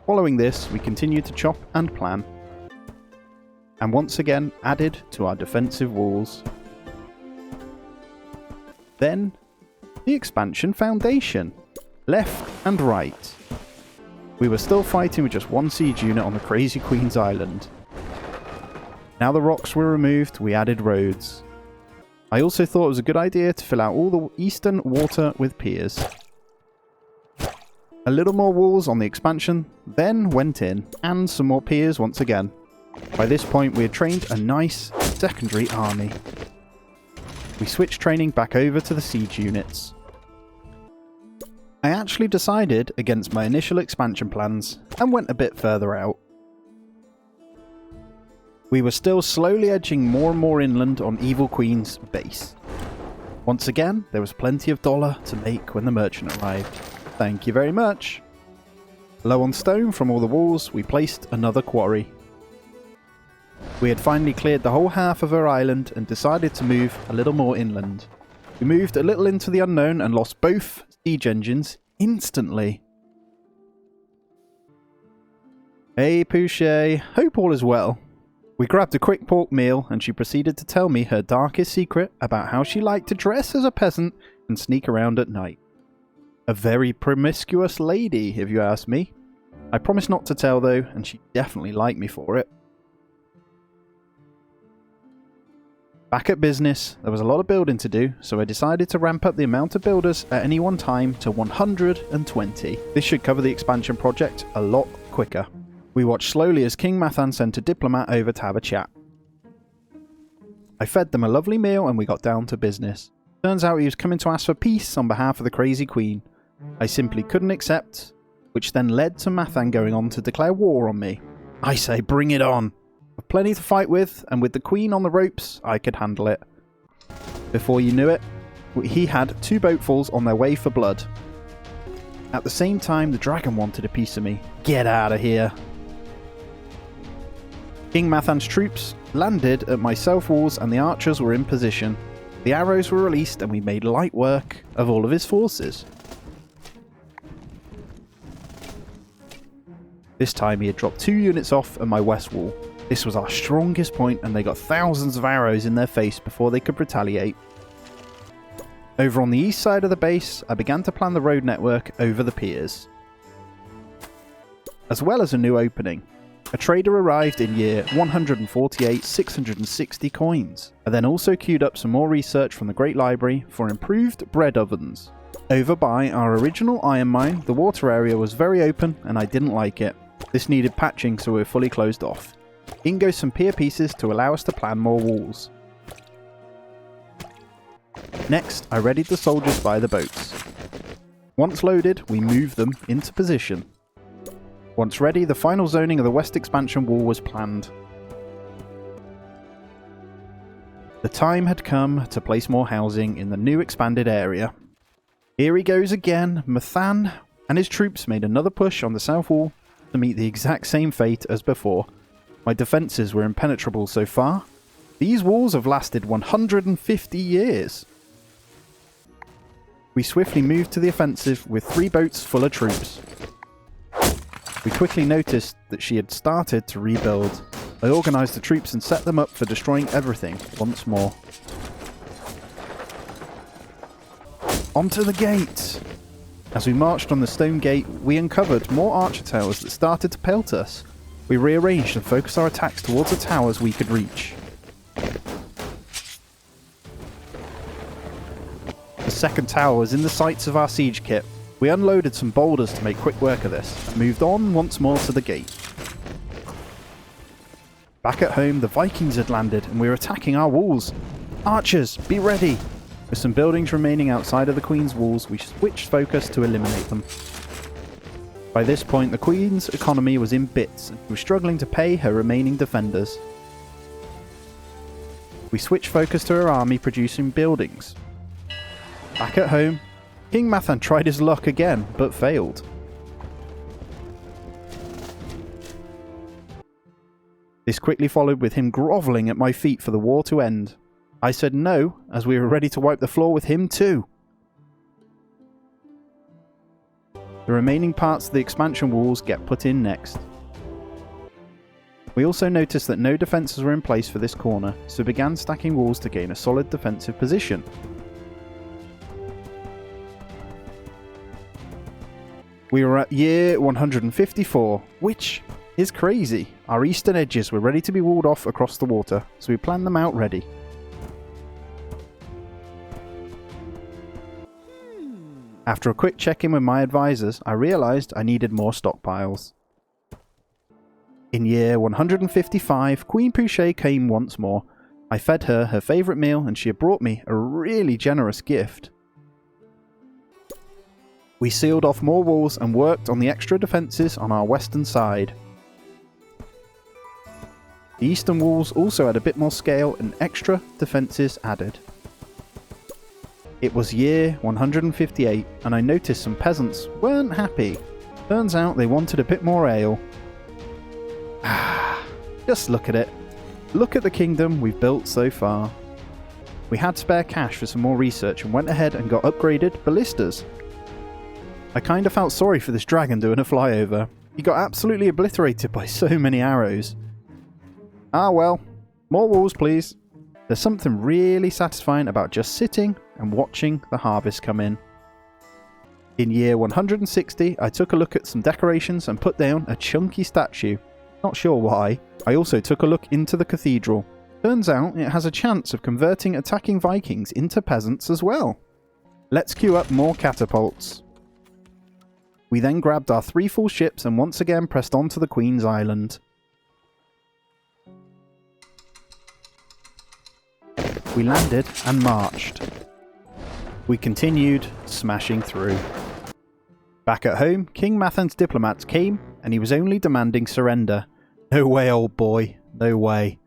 Following this, we continued to chop and plan, and once again added to our defensive walls. Then, the expansion foundation, left and right. We were still fighting with just one siege unit on the Crazy Queen's Island. Now the rocks were removed, we added roads. I also thought it was a good idea to fill out all the eastern water with piers. A little more walls on the expansion, then went in, and some more piers once again. By this point we had trained a nice secondary army. We switched training back over to the siege units. I actually decided against my initial expansion plans and went a bit further out. We were still slowly edging more and more inland on Evil Queen's base. Once again, there was plenty of dollar to make when the merchant arrived. Thank you very much. Low on stone from all the walls, we placed another quarry. We had finally cleared the whole half of her island and decided to move a little more inland. We moved a little into the unknown and lost both siege engines instantly. Hey Pouchet, hope all is well. We grabbed a quick pork meal and she proceeded to tell me her darkest secret about how she liked to dress as a peasant and sneak around at night. A very promiscuous lady, if you ask me. I promised not to tell though, and she definitely liked me for it. Back at business, there was a lot of building to do, so I decided to ramp up the amount of builders at any one time to 120. This should cover the expansion project a lot quicker. We watched slowly as King Mathan sent a diplomat over to have a chat. I fed them a lovely meal and we got down to business. Turns out he was coming to ask for peace on behalf of the Crazy Queen. I simply couldn't accept, which then led to Mathan going on to declare war on me. I say bring it on. With plenty to fight with, and with the Queen on the ropes, I could handle it. Before you knew it, he had 2 boatfuls on their way for blood. At the same time, the dragon wanted a piece of me. Get out of here. King Mathan's troops landed at my south walls and the archers were in position. The arrows were released and we made light work of all of his forces. This time he had dropped 2 units off at my west wall. This was our strongest point and they got thousands of arrows in their face before they could retaliate. Over on the east side of the base, I began to plan the road network over the piers, as well as a new opening. A trader arrived in year 148, 660 coins. I then also queued up some more research from the Great Library for improved bread ovens. Over by our original iron mine, the water area was very open and I didn't like it. This needed patching, so we were fully closed off. In goes some pier pieces to allow us to plan more walls. Next, I readied the soldiers by the boats. Once loaded, we moved them into position. Once ready, the final zoning of the west expansion wall was planned. The time had come to place more housing in the new expanded area. Here he goes again. Mathan and his troops made another push on the south wall to meet the exact same fate as before. My defences were impenetrable so far. These walls have lasted 150 years. We swiftly moved to the offensive with 3 boats full of troops. We quickly noticed that she had started to rebuild. I organised the troops and set them up for destroying everything once more. Onto the gate! As we marched on the stone gate, we uncovered more archer towers that started to pelt us. We rearranged and focused our attacks towards the towers we could reach. The second tower was in the sights of our siege kit. We unloaded some boulders to make quick work of this, and moved on once more to the gate. Back at home, the Vikings had landed, and we were attacking our walls. Archers, be ready! With some buildings remaining outside of the Queen's walls, we switched focus to eliminate them. By this point, the Queen's economy was in bits, and she was struggling to pay her remaining defenders. We switched focus to her army producing buildings. Back at home, King Mathan tried his luck again, but failed. This quickly followed with him grovelling at my feet for the war to end. I said no, as we were ready to wipe the floor with him too. The remaining parts of the expansion walls get put in next. We also noticed that no defences were in place for this corner, so began stacking walls to gain a solid defensive position. We were at year 154, which is crazy. Our eastern edges were ready to be walled off across the water, so we planned them out ready. After a quick check-in with my advisors, I realised I needed more stockpiles. In year 155, Queen Pouchet came once more. I fed her her favourite meal and she had brought me a really generous gift. We sealed off more walls and worked on the extra defences on our western side. The eastern walls also had a bit more scale and extra defences added. It was year 158 and I noticed some peasants weren't happy. Turns out they wanted a bit more ale. Just look at it. Look at the kingdom we've built so far. We had spare cash for some more research and went ahead and got upgraded ballistas. I kinda felt sorry for this dragon doing a flyover. He got absolutely obliterated by so many arrows. Ah well, more walls please. There's something really satisfying about just sitting and watching the harvest come in. In year 160, I took a look at some decorations and put down a chunky statue. Not sure why. I also took a look into the cathedral. Turns out it has a chance of converting attacking Vikings into peasants as well. Let's queue up more catapults. We then grabbed our 3 full ships and once again pressed on to the Queen's Island. We landed and marched. We continued smashing through. Back at home, King Mathan's diplomats came and he was only demanding surrender. No way, old boy. No way.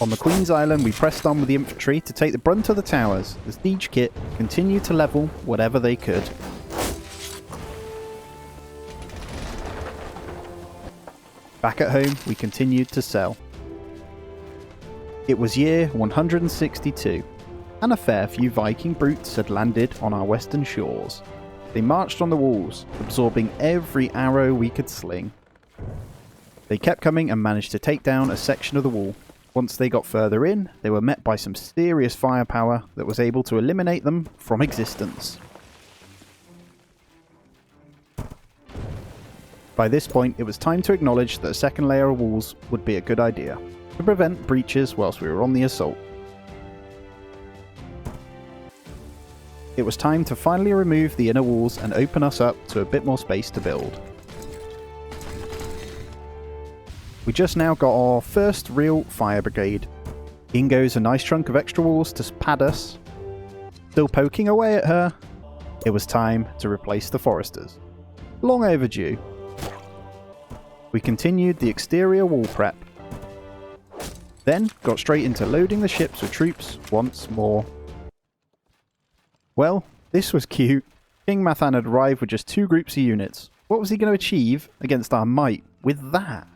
On the Queen's Island, we pressed on with the infantry to take the brunt of the towers, as each kit continued to level whatever they could. Back at home, we continued to sell. It was year 162, and a fair few Viking brutes had landed on our western shores. They marched on the walls, absorbing every arrow we could sling. They kept coming and managed to take down a section of the wall. Once they got further in, they were met by some serious firepower that was able to eliminate them from existence. By this point, it was time to acknowledge that a second layer of walls would be a good idea, to prevent breaches whilst we were on the assault. It was time to finally remove the inner walls and open us up to a bit more space to build. We just now got our first real fire brigade. In goes a nice chunk of extra walls to pad us. Still poking away at her. It was time to replace the foresters. Long overdue. We continued the exterior wall prep. Then got straight into loading the ships with troops once more. Well, this was cute. King Mathan had arrived with just 2 groups of units. What was he going to achieve against our might with that?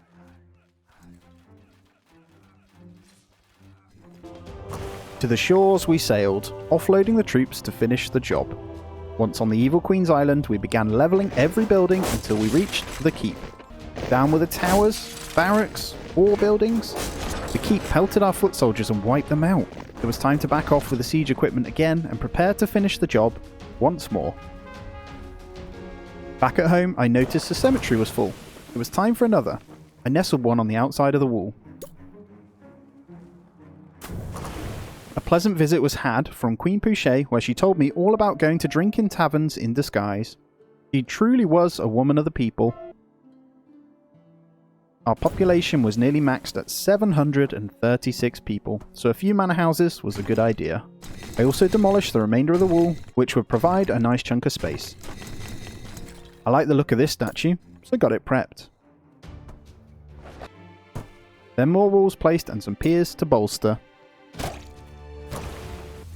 To the shores we sailed, offloading the troops to finish the job. Once on the Evil Queen's Island, we began levelling every building until we reached the keep. Down with the towers, barracks, war buildings. The keep pelted our foot soldiers and wiped them out. It was time to back off with the siege equipment again and prepare to finish the job once more. Back at home, I noticed the cemetery was full. It was time for another. I nestled one on the outside of the wall. A pleasant visit was had from Queen Pouchet, where she told me all about going to drink in taverns in disguise. She truly was a woman of the people. Our population was nearly maxed at 736 people, so a few manor houses was a good idea. I also demolished the remainder of the wall, which would provide a nice chunk of space. I like the look of this statue, so got it prepped. Then more walls placed and some piers to bolster,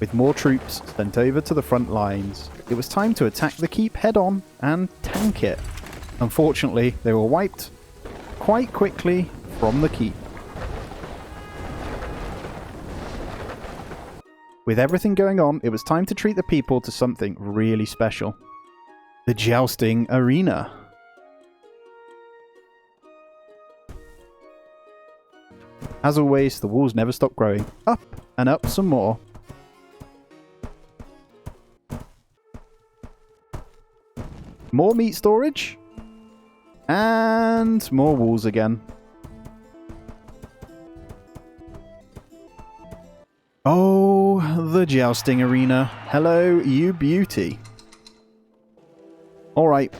with more troops sent over to the front lines. It was time to attack the keep head on and tank it. Unfortunately, they were wiped quite quickly from the keep. With everything going on, it was time to treat the people to something really special. The jousting arena. As always, the walls never stop growing. Up and up some more. More meat storage. And more walls again. Oh, the jousting arena. Hello, you beauty. Alright,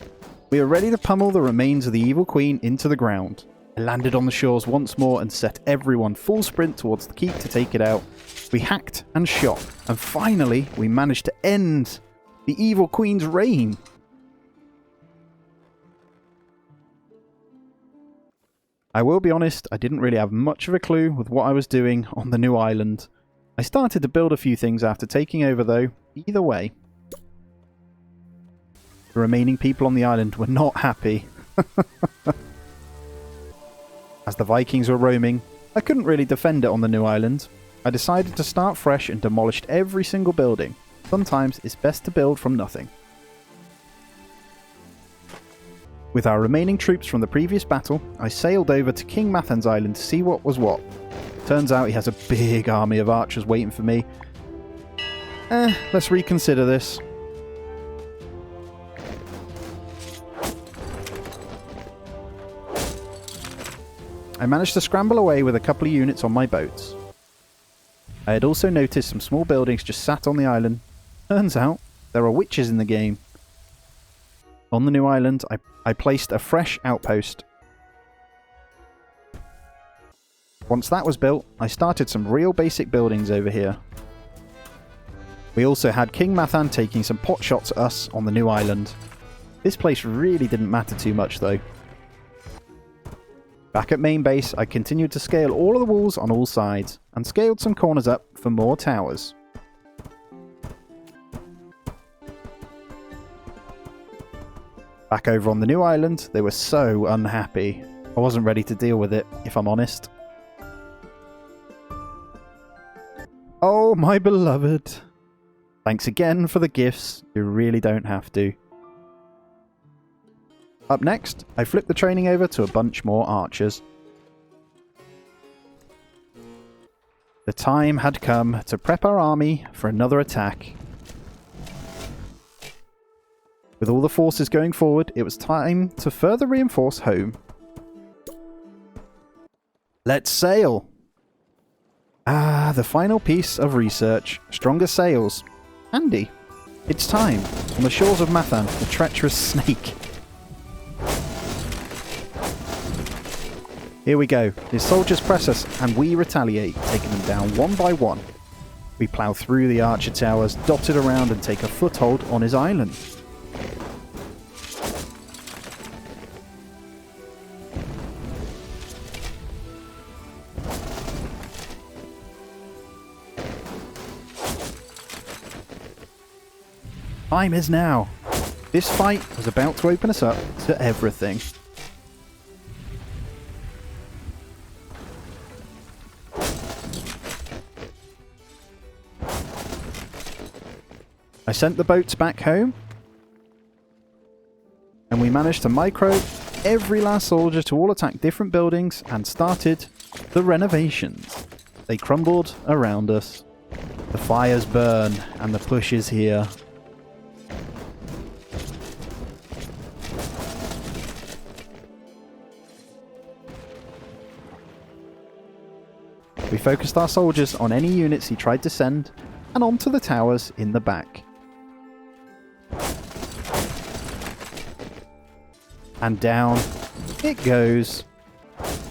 we are ready to pummel the remains of the Evil Queen into the ground. I landed on the shores once more and set everyone full sprint towards the keep to take it out. We hacked and shot, and finally we managed to end the Evil Queen's reign. I will be honest, I didn't really have much of a clue with what I was doing on the new island. I started to build a few things after taking over though, either way. The remaining people on the island were not happy. As the Vikings were roaming, I couldn't really defend it on the new island. I decided to start fresh and demolished every single building. Sometimes it's best to build from nothing. With our remaining troops from the previous battle, I sailed over to King Mathan's island to see what was what. Turns out he has a big army of archers waiting for me. Let's reconsider this. I managed to scramble away with a couple of units on my boats. I had also noticed some small buildings just sat on the island. Turns out there are witches in the game. On the new island, I placed a fresh outpost. Once that was built, I started some real basic buildings over here. We also had King Mathan taking some pot shots at us on the new island. This place really didn't matter too much though. Back at main base, I continued to scale all of the walls on all sides, and scaled some corners up for more towers. Back over on the new island, they were so unhappy. I wasn't ready to deal with it, if I'm honest. Oh, my beloved. Thanks again for the gifts. You really don't have to. Up next, I flipped the training over to a bunch more archers. The time had come to prep our army for another attack. With all the forces going forward, it was time to further reinforce home. Let's sail! Ah, the final piece of research. Stronger sails. Handy. It's time. On the shores of Mathan, the treacherous snake. Here we go. His soldiers press us, and we retaliate, taking them down one by one. We plough through the archer towers, dotted around, and take a foothold on his island. Time is now. This fight was about to open us up to everything. I sent the boats back home, and we managed to micro every last soldier to all attack different buildings and started the renovations. They crumbled around us. The fires burn and the push is here. We focused our soldiers on any units he tried to send and onto the towers in the back. And down it goes.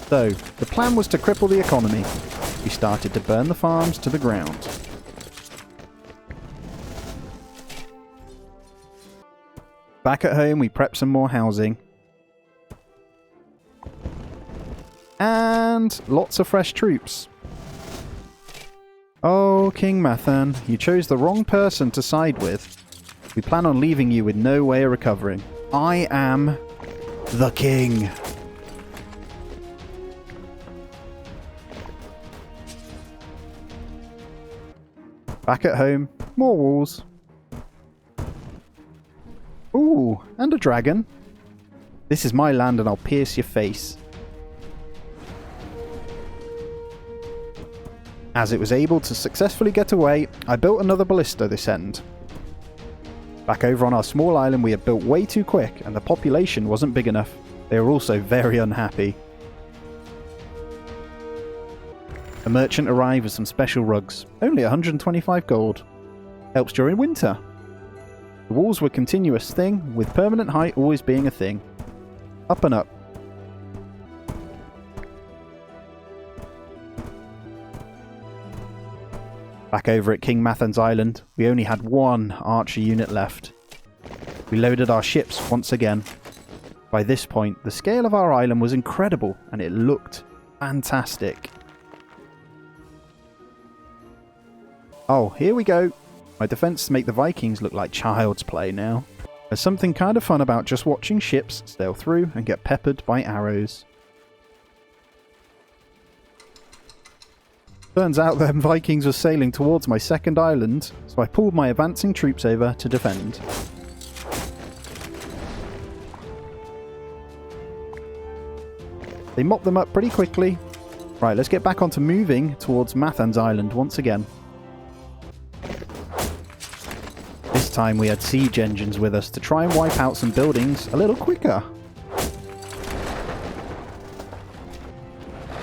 So, the plan was to cripple the economy. We started to burn the farms to the ground. Back at home, we prepped some more housing. And lots of fresh troops. Oh, King Mathan, you chose the wrong person to side with. We plan on leaving you with no way of recovering. I am the king. Back at home, more walls. Ooh, and a dragon. This is my land and I'll pierce your face. As it was able to successfully get away, I built another ballista this end. Back over on our small island, we had built way too quick and the population wasn't big enough. They were also very unhappy. A merchant arrived with some special rugs, only 125 gold. Helps during winter. The walls were a continuous thing, with permanent height always being a thing. Up and up. Back over at King Mathan's island, we only had one archer unit left. We loaded our ships once again. By this point, the scale of our island was incredible, and it looked fantastic. Oh, here we go. My defense make the Vikings look like child's play now. There's something kind of fun about just watching ships sail through and get peppered by arrows. Turns out them Vikings were sailing towards my second island, so I pulled my advancing troops over to defend. They mopped them up pretty quickly. Right, let's get back onto moving towards Mathan's island once again. This time we had siege engines with us to try and wipe out some buildings a little quicker.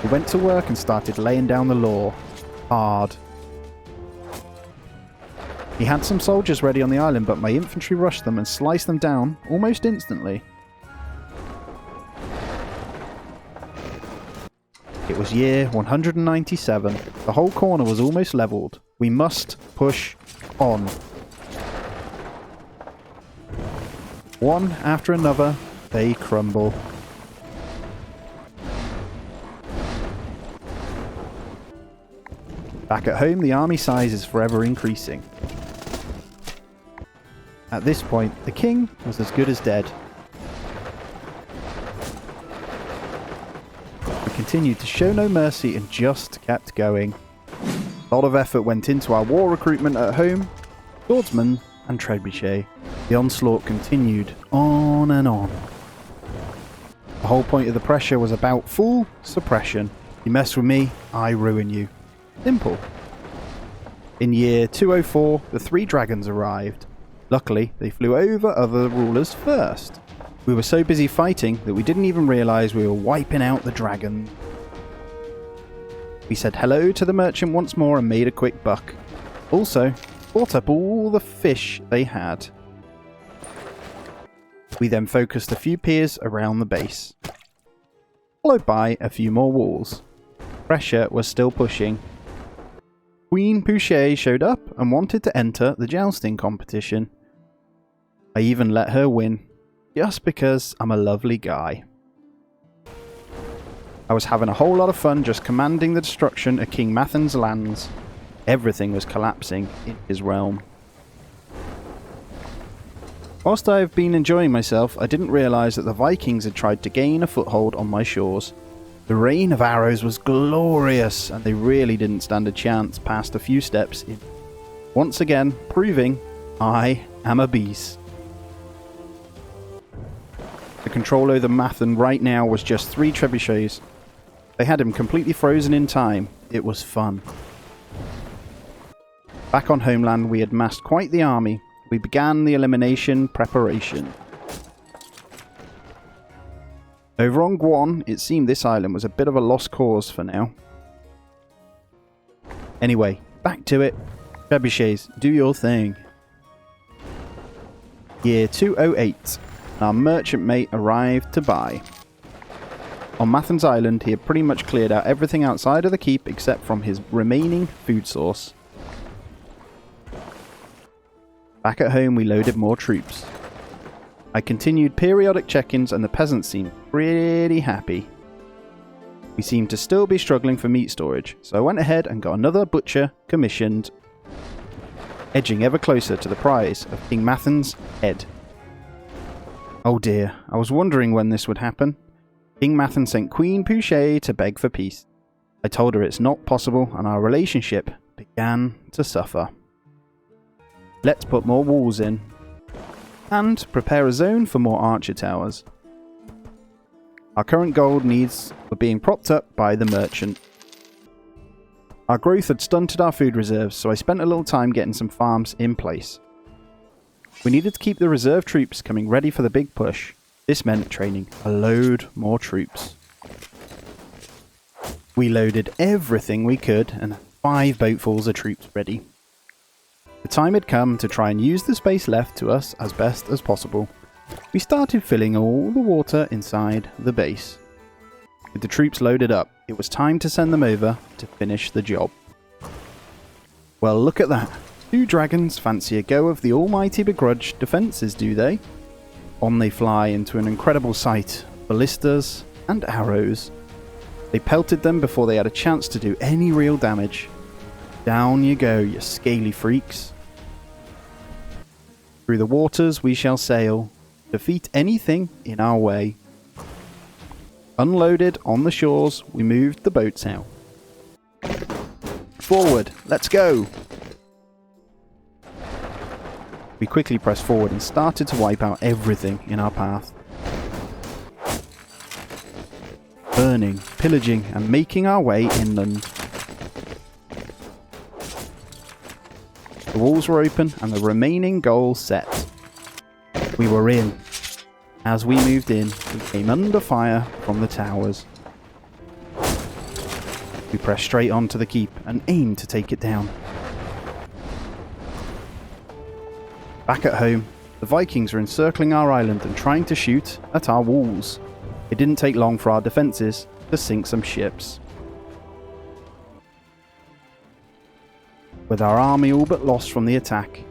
We went to work and started laying down the law. Hard. He had some soldiers ready on the island, but my infantry rushed them and sliced them down almost instantly. It was year 197. The whole corner was almost leveled. We must push on. One after another, they crumble. Back at home, the army size is forever increasing. At this point, the king was as good as dead. We continued to show no mercy and just kept going. A lot of effort went into our war recruitment at home, swordsmen and trebuchet. The onslaught continued on and on. The whole point of the pressure was about full suppression. You mess with me, I ruin you. Simple. In year 204, the 3 dragons arrived. Luckily, they flew over other rulers first. We were so busy fighting that we didn't even realise we were wiping out the dragon. We said hello to the merchant once more and made a quick buck. Also, bought up all the fish they had. We then focused a few piers around the base, followed by a few more walls. Pressure was still pushing. Queen Pouchet showed up and wanted to enter the jousting competition. I even let her win, just because I'm a lovely guy. I was having a whole lot of fun just commanding the destruction of King Mathan's lands. Everything was collapsing in his realm. Whilst I've been enjoying myself, I didn't realise that the Vikings had tried to gain a foothold on my shores. The rain of arrows was glorious, and they really didn't stand a chance past a few steps in. Once again, proving I am a beast. The control over Mathan right now was just 3 trebuchets. They had him completely frozen in time. It was fun. Back on homeland, we had massed quite the army. We began the elimination preparation. Over on Guan, it seemed this island was a bit of a lost cause for now. Anyway, back to it. Trebuchets, do your thing. Year 208. Our merchant mate arrived to buy. On Mathan's Island, he had pretty much cleared out everything outside of the keep except from his remaining food source. Back at home, we loaded more troops. I continued periodic check-ins and the peasants seemed pretty happy. We seemed to still be struggling for meat storage, so I went ahead and got another butcher commissioned, edging ever closer to the prize of King Mathan's head. Oh dear, I was wondering when this would happen. King Mathan sent Queen Pouchet to beg for peace. I told her it's not possible and our relationship began to suffer. Let's put more walls in. And prepare a zone for more archer towers. Our current gold needs were being propped up by the merchant. Our growth had stunted our food reserves, so I spent a little time getting some farms in place. We needed to keep the reserve troops coming ready for the big push. This meant training a load more troops. We loaded everything we could and had 5 boatfuls of troops ready. The time had come to try and use the space left to us as best as possible. We started filling all the water inside the base. With the troops loaded up, it was time to send them over to finish the job. Well, look at that. 2 dragons fancy a go of the almighty begrudged defences, do they? On they fly into an incredible sight, ballistas and arrows. They pelted them before they had a chance to do any real damage. Down you go, you scaly freaks. Through the waters we shall sail, defeat anything in our way. Unloaded on the shores, we moved the boats out. Forward, let's go! We quickly pressed forward and started to wipe out everything in our path. Burning, pillaging, and making our way inland. The walls were open and the remaining goal set. We were in. As we moved in, we came under fire from the towers. We pressed straight on to the keep and aimed to take it down. Back at home, the Vikings were encircling our island and trying to shoot at our walls. It didn't take long for our defences to sink some ships. With our army all but lost from the attack,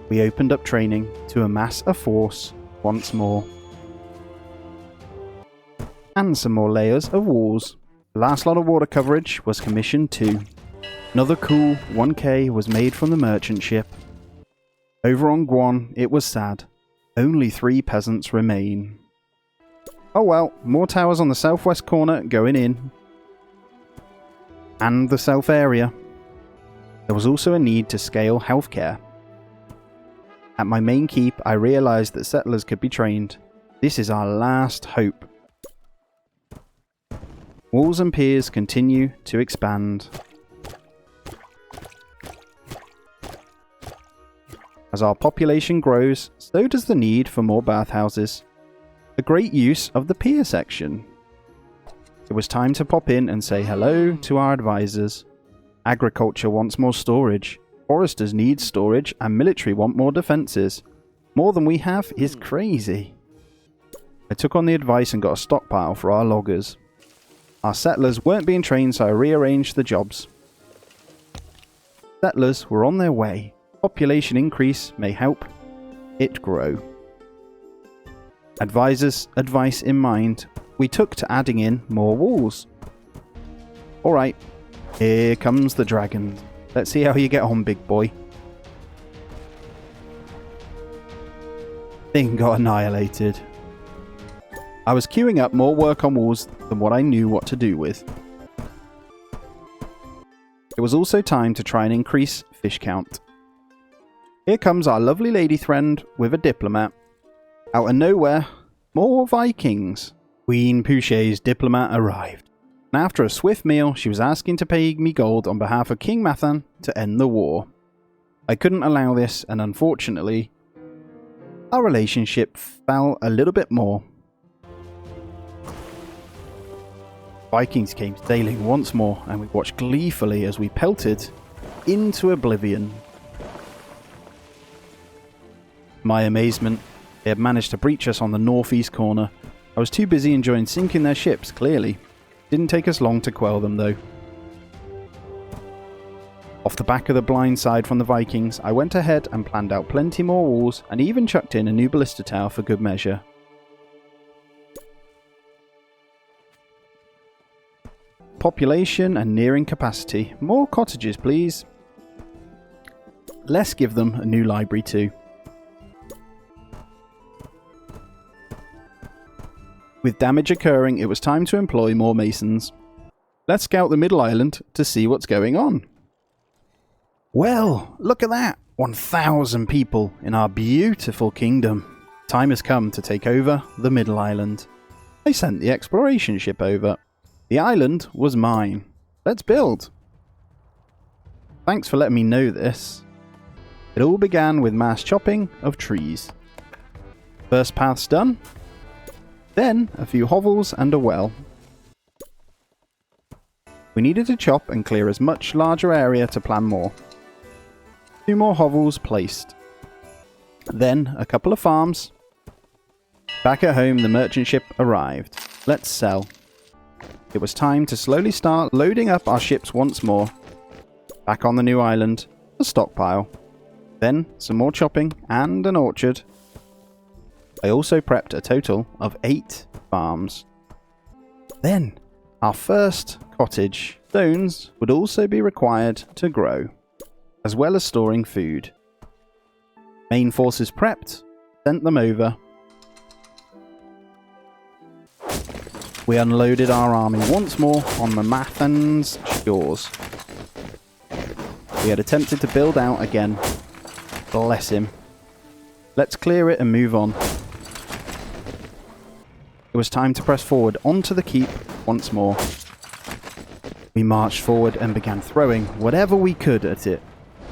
we opened up training to amass a force once more. And some more layers of walls. The last lot of water coverage was commissioned too. Another cool 1k was made from the merchant ship. Over on Guan, it was sad. Only 3 peasants remain. Oh well, more towers on the southwest corner going in. And the south area. There was also a need to scale healthcare. At my main keep, I realised that settlers could be trained. This is our last hope. Walls and piers continue to expand. As our population grows, so does the need for more bathhouses. A great use of the pier section. It was time to pop in and say hello to our advisors. Agriculture wants more storage, foresters need storage, and military want more defences. More than we have is crazy. I took on the advice and got a stockpile for our loggers. Our settlers weren't being trained, so I rearranged the jobs. Settlers were on their way. Population increase may help it grow. Advisors' advice in mind, we took to adding in more walls. Alright, here comes the dragon. Let's see how you get on, big boy. Thing got annihilated. I was queuing up more work on walls than what I knew what to do with. It was also time to try and increase fish count. Here comes our lovely lady friend with a diplomat. Out of nowhere, more Vikings. Queen Pouchet's diplomat arrived. And after a swift meal, she was asking to pay me gold on behalf of King Mathan to end the war. I couldn't allow this, and unfortunately, our relationship fell a little bit more. Vikings came sailing once more, and we watched gleefully as we pelted into oblivion. My amazement, they had managed to breach us on the northeast corner. I was too busy enjoying sinking their ships, clearly. Didn't take us long to quell them, though. Off the back of the blind side from the Vikings, I went ahead and planned out plenty more walls, and even chucked in a new ballista tower for good measure. Population and nearing capacity. More cottages, please. Let's give them a new library too. With damage occurring, it was time to employ more masons. Let's scout the middle island to see what's going on. Well, look at that! 1,000 people in our beautiful kingdom. Time has come to take over the middle island. I sent the exploration ship over. The island was mine. Let's build. Thanks for letting me know this. It all began with mass chopping of trees. First path's done. Then a few hovels and a well. We needed to chop and clear as much larger area to plan more. 2 more hovels placed. Then a couple of farms. Back at home, the merchant ship arrived. Let's sell. It was time to slowly start loading up our ships once more. Back on the new island, a stockpile. Then some more chopping and an orchard. I also prepped a total of 8 farms. Then, our first cottage. Stones would also be required to grow, as well as storing food. Main forces prepped, sent them over. We unloaded our army once more on the Mathan's shores. We had attempted to build out again. Bless him. Let's clear it and move on. It was time to press forward onto the keep once more. We marched forward and began throwing whatever we could at it.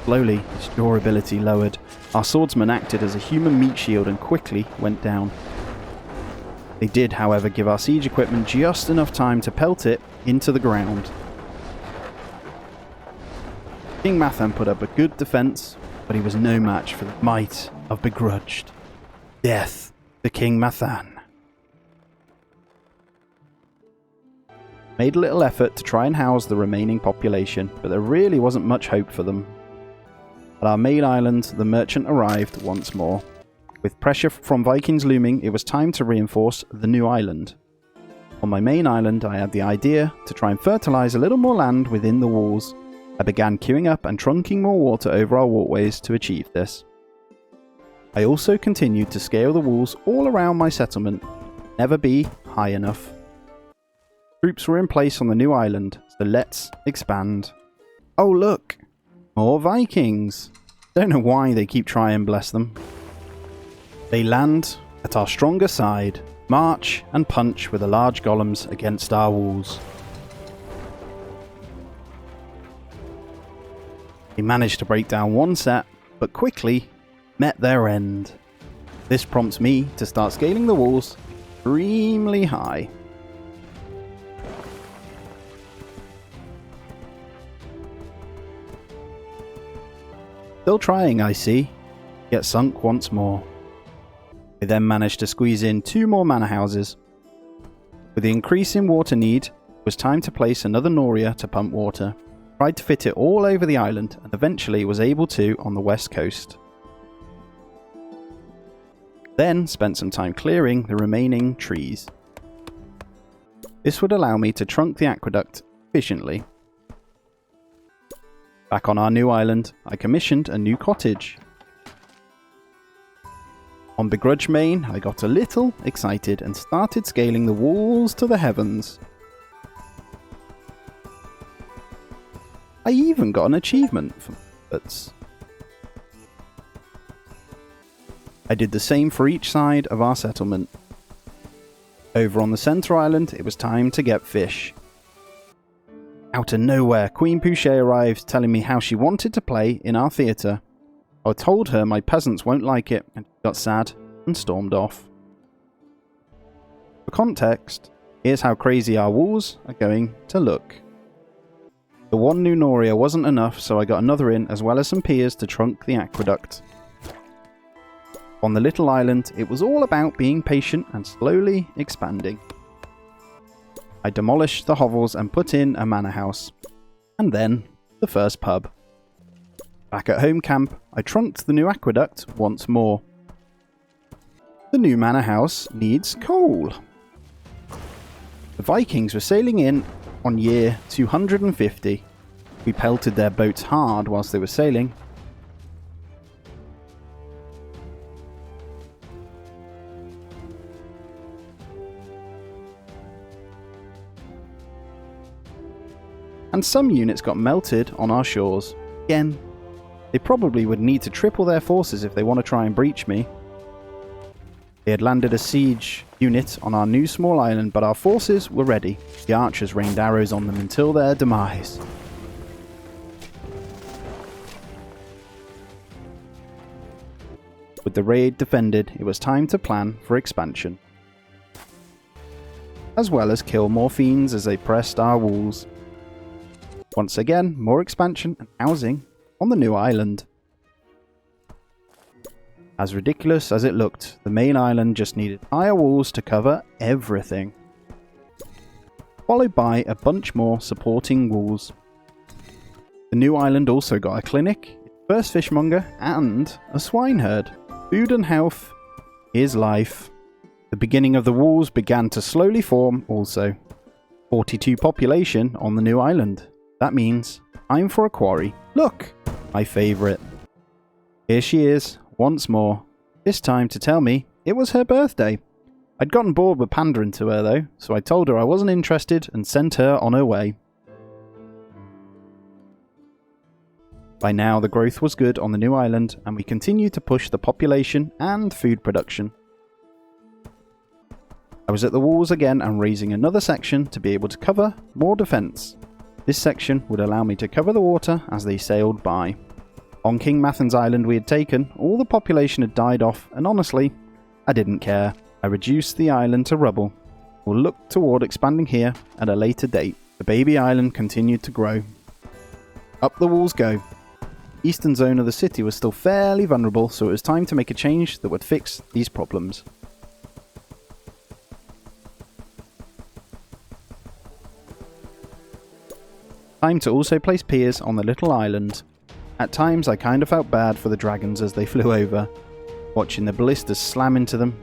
Slowly, its durability lowered. Our swordsmen acted as a human meat shield and quickly went down. They did, however, give our siege equipment just enough time to pelt it into the ground. King Mathan put up a good defense, but he was no match for the might of Begrudged. Death to King Mathan. Made a little effort to try and house the remaining population, but there really wasn't much hope for them. At our main island, the merchant arrived once more. With pressure from Vikings looming, it was time to reinforce the new island. On my main island, I had the idea to try and fertilise a little more land within the walls. I began queuing up and trunking more water over our walkways to achieve this. I also continued to scale the walls all around my settlement, never be high enough. Troops were in place on the new island, so let's expand. Oh look! More Vikings! Don't know why they keep trying, bless them. They land at our stronger side, march and punch with the large golems against our walls. They managed to break down one set, but quickly met their end. This prompts me to start scaling the walls extremely high. Still trying, I see. Get sunk once more. They then managed to squeeze in 2 more manor houses. With the increase in water need, it was time to place another Noria to pump water. Tried to fit it all over the island and eventually was able to on the west coast. Then spent some time clearing the remaining trees. This would allow me to trunk the aqueduct efficiently. Back on our new island, I commissioned a new cottage. On Begrudge Main, I got a little excited and started scaling the walls to the heavens. I even got an achievement for efforts. I did the same for each side of our settlement. Over on the centre island, it was time to get fish. Out of nowhere, Queen Pouchet arrived, telling me how she wanted to play in our theatre. I told her my peasants won't like it, and she got sad and stormed off. For context, here's how crazy our walls are going to look. The one new Noria wasn't enough, so I got another in, as well as some piers to trunk the aqueduct. On the little island, it was all about being patient and slowly expanding. I demolished the hovels and put in a manor house. And then, the first pub. Back at home camp, I trunked the new aqueduct once more. The new manor house needs coal. The Vikings were sailing in on year 250. We pelted their boats hard whilst they were sailing. And some units got melted on our shores. Again, they probably would need to triple their forces if they want to try and breach me. They had landed a siege unit on our new small island, but our forces were ready. The archers rained arrows on them until their demise. With the raid defended, it was time to plan for expansion. As well as kill more fiends as they pressed our walls. Once again, more expansion and housing on the new island. As ridiculous as it looked, the main island just needed higher walls to cover everything. Followed by a bunch more supporting walls. The new island also got a clinic, first fishmonger, and a swineherd. Food and health is life. The beginning of the walls began to slowly form also. 42 population on the new island. That means time for a quarry. Look! My favourite. Here she is, once more. This time to tell me it was her birthday. I'd gotten bored with pandering to her though, so I told her I wasn't interested and sent her on her way. By now the growth was good on the new island, and we continued to push the population and food production. I was at the walls again and raising another section to be able to cover more defence. This section would allow me to cover the water as they sailed by. On King Mathan's island we had taken, all the population had died off, and honestly, I didn't care. I reduced the island to rubble. We'll look toward expanding here at a later date. The baby island continued to grow. Up the walls go. Eastern zone of the city was still fairly vulnerable, so it was time to make a change that would fix these problems. Time to also place piers on the little island. At times I kind of felt bad for the dragons as they flew over, watching the ballistas slam into them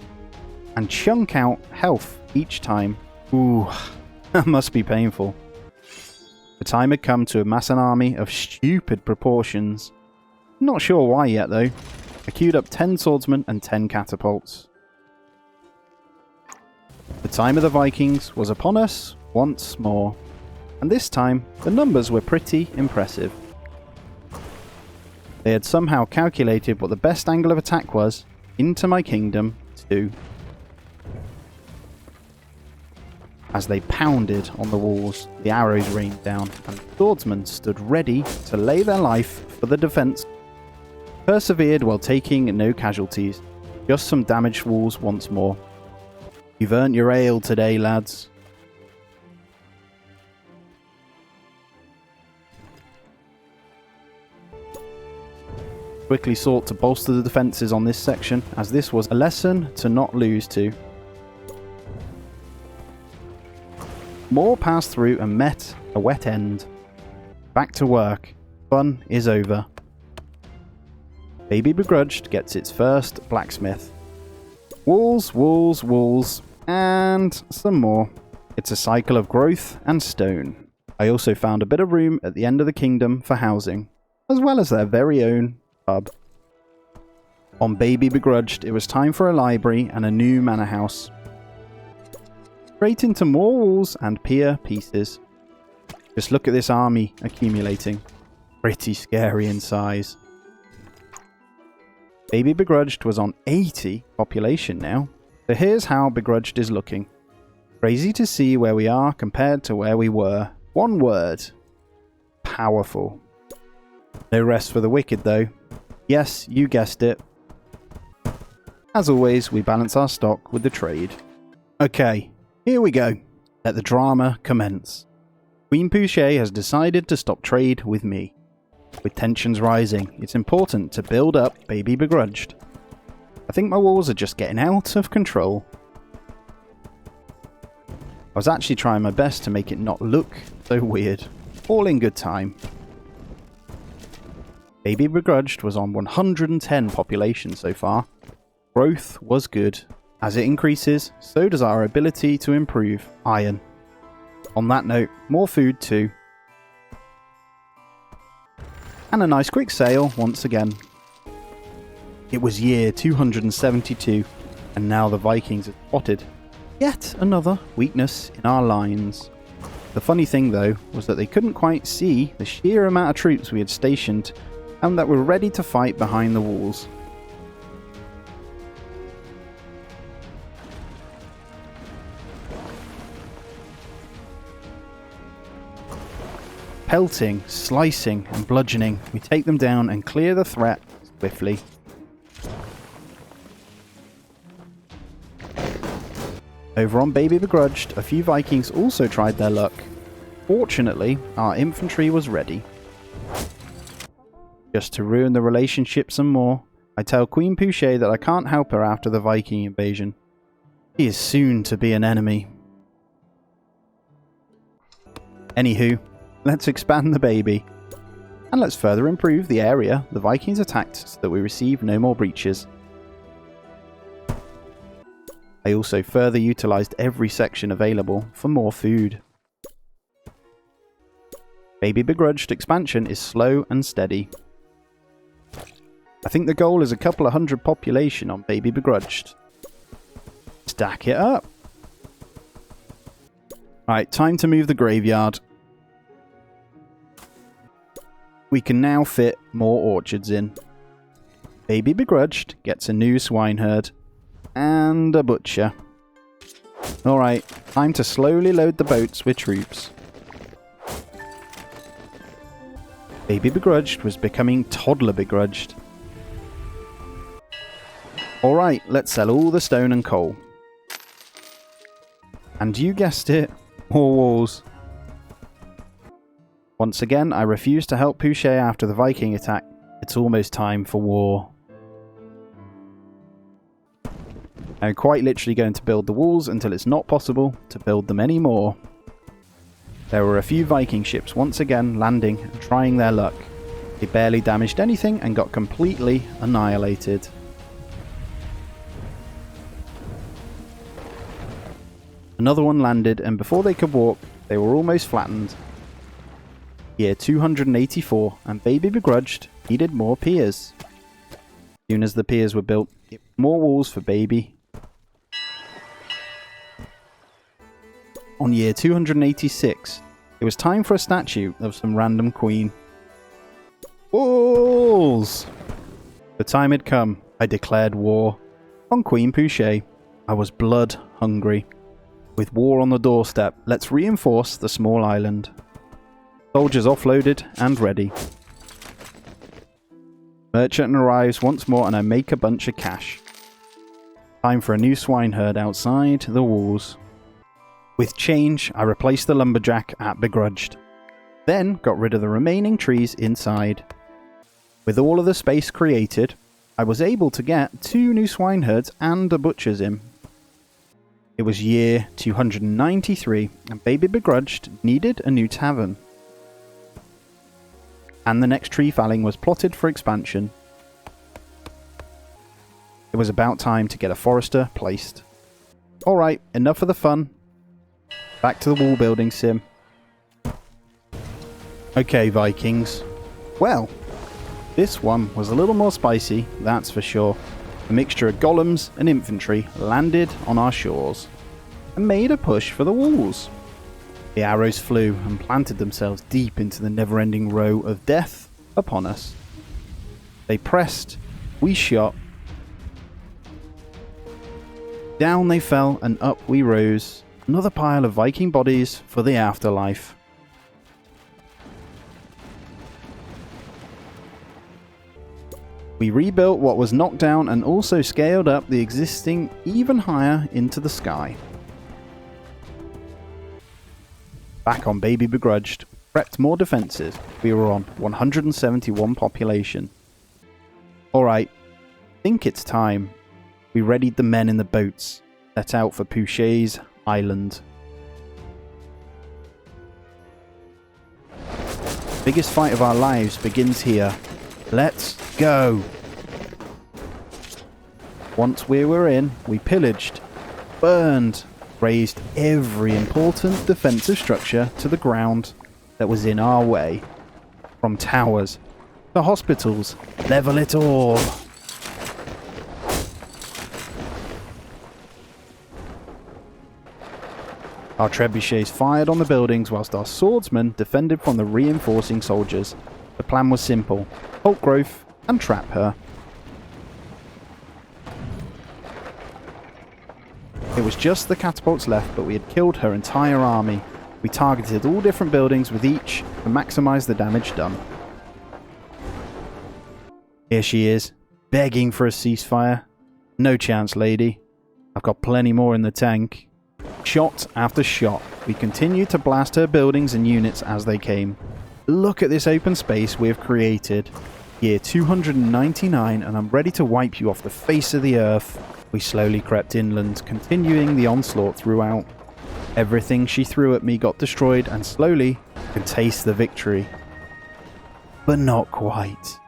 and chunk out health each time. Ooh, that must be painful. The time had come to amass an army of stupid proportions. Not sure why yet though. I queued up 10 swordsmen and 10 catapults. The time of the Vikings was upon us once more, and this time the numbers were pretty impressive. They had somehow calculated what the best angle of attack was into my kingdom too. As they pounded on the walls, the arrows rained down, and the swordsmen stood ready to lay their life for the defence. Persevered while taking no casualties, just some damaged walls once more. You've earned your ale today, lads. Quickly sought to bolster the defences on this section, as this was a lesson to not lose to. More passed through and met a wet end. Back to work. Fun is over. Baby Begrudged gets its first blacksmith. Walls, walls, walls, and some more. It's a cycle of growth and stone. I also found a bit of room at the end of the kingdom for housing, as well as their very own pub. On Baby Begrudged, it was time for a library and a new manor house. Straight into more walls and pier pieces. Just look at this army accumulating. Pretty scary in size. Baby Begrudged was on 80 population now. So here's how Begrudged is looking. Crazy to see where we are compared to where we were. One word. Powerful. No rest for the wicked though. Yes, you guessed it. As always, we balance our stock with the trade. Okay, here we go. Let the drama commence. Queen Pouchet has decided to stop trade with me. With tensions rising, it's important to build up Baby Begrudged. I think my walls are just getting out of control. I was actually trying my best to make it not look so weird. All in good time. Baby Begrudged was on 110 population so far. Growth was good. As it increases, so does our ability to improve iron. On that note, more food too. And a nice quick sale once again. It was year 272, and now the Vikings have spotted yet another weakness in our lines. The funny thing though was that they couldn't quite see the sheer amount of troops we had stationed and that were ready to fight behind the walls. Pelting, slicing and bludgeoning, we take them down and clear the threat swiftly. Over on Baby Begrudged, a few Vikings also tried their luck. Fortunately, our infantry was ready. Just to ruin the relationship some more, I tell Queen Pouchet that I can't help her after the Viking invasion. She is soon to be an enemy. Anywho, let's expand the baby. And let's further improve the area the Vikings attacked so that we receive no more breaches. I also further utilised every section available for more food. Baby Begrudged expansion is slow and steady. I think the goal is a couple of hundred population on Baby Begrudged. Stack it up! Right, time to move the graveyard. We can now fit more orchards in. Baby Begrudged gets a new swineherd. And a butcher. Alright, time to slowly load the boats with troops. Baby Begrudged was becoming Toddler Begrudged. Alright, let's sell all the stone and coal. And you guessed it, more walls. Once again, I refuse to help Pouchet after the Viking attack. It's almost time for war. I'm quite literally going to build the walls until it's not possible to build them anymore. There were a few Viking ships once again landing and trying their luck. They barely damaged anything and got completely annihilated. Another one landed, and before they could walk, they were almost flattened. Year 284, and Baby Begrudged needed more piers. As soon as the piers were built, more walls for Baby. On year 286, it was time for a statue of some random queen. Walls! The time had come. I declared war on Queen Pouchet. I was blood hungry. With war on the doorstep, let's reinforce the small island. Soldiers offloaded and ready. Merchant arrives once more and I make a bunch of cash. Time for a new swineherd outside the walls. With change, I replaced the lumberjack at Begrudged. Then got rid of the remaining trees inside. With all of the space created, I was able to get 2 new swineherds and a butcher's in. It was year 293 and Baby Begrudged needed a new tavern. And the next tree felling was plotted for expansion. It was about time to get a forester placed. Alright, enough of the fun. Back to the wall building sim. Okay, Vikings. Well, this one was a little more spicy, that's for sure. A mixture of golems and infantry landed on our shores and made a push for the walls. The arrows flew and planted themselves deep into the never-ending row of death upon us. They pressed, we shot. Down they fell and up we rose. Another pile of Viking bodies for the afterlife. We rebuilt what was knocked down and also scaled up the existing even higher into the sky. Back on Baby Begrudged, prepped more defences. We were on 171 population. Alright, think it's time. We readied the men in the boats, set out for Pouchet's island. Biggest fight of our lives begins here. Let's go! Once we were in, we pillaged, burned, razed every important defensive structure to the ground that was in our way. From towers to hospitals, level it all! Our trebuchets fired on the buildings whilst our swordsmen defended from the reinforcing soldiers. The plan was simple: halt growth and trap her. It was just the catapults left, but we had killed her entire army. We targeted all different buildings with each to maximise the damage done. Here she is, begging for a ceasefire. No chance, lady. I've got plenty more in the tank. Shot after shot, we continued to blast her buildings and units as they came. Look at this open space we have created. Year 299 and I'm ready to wipe you off the face of the earth. We slowly crept inland, continuing the onslaught throughout. Everything she threw at me got destroyed and slowly could taste the victory. But not quite.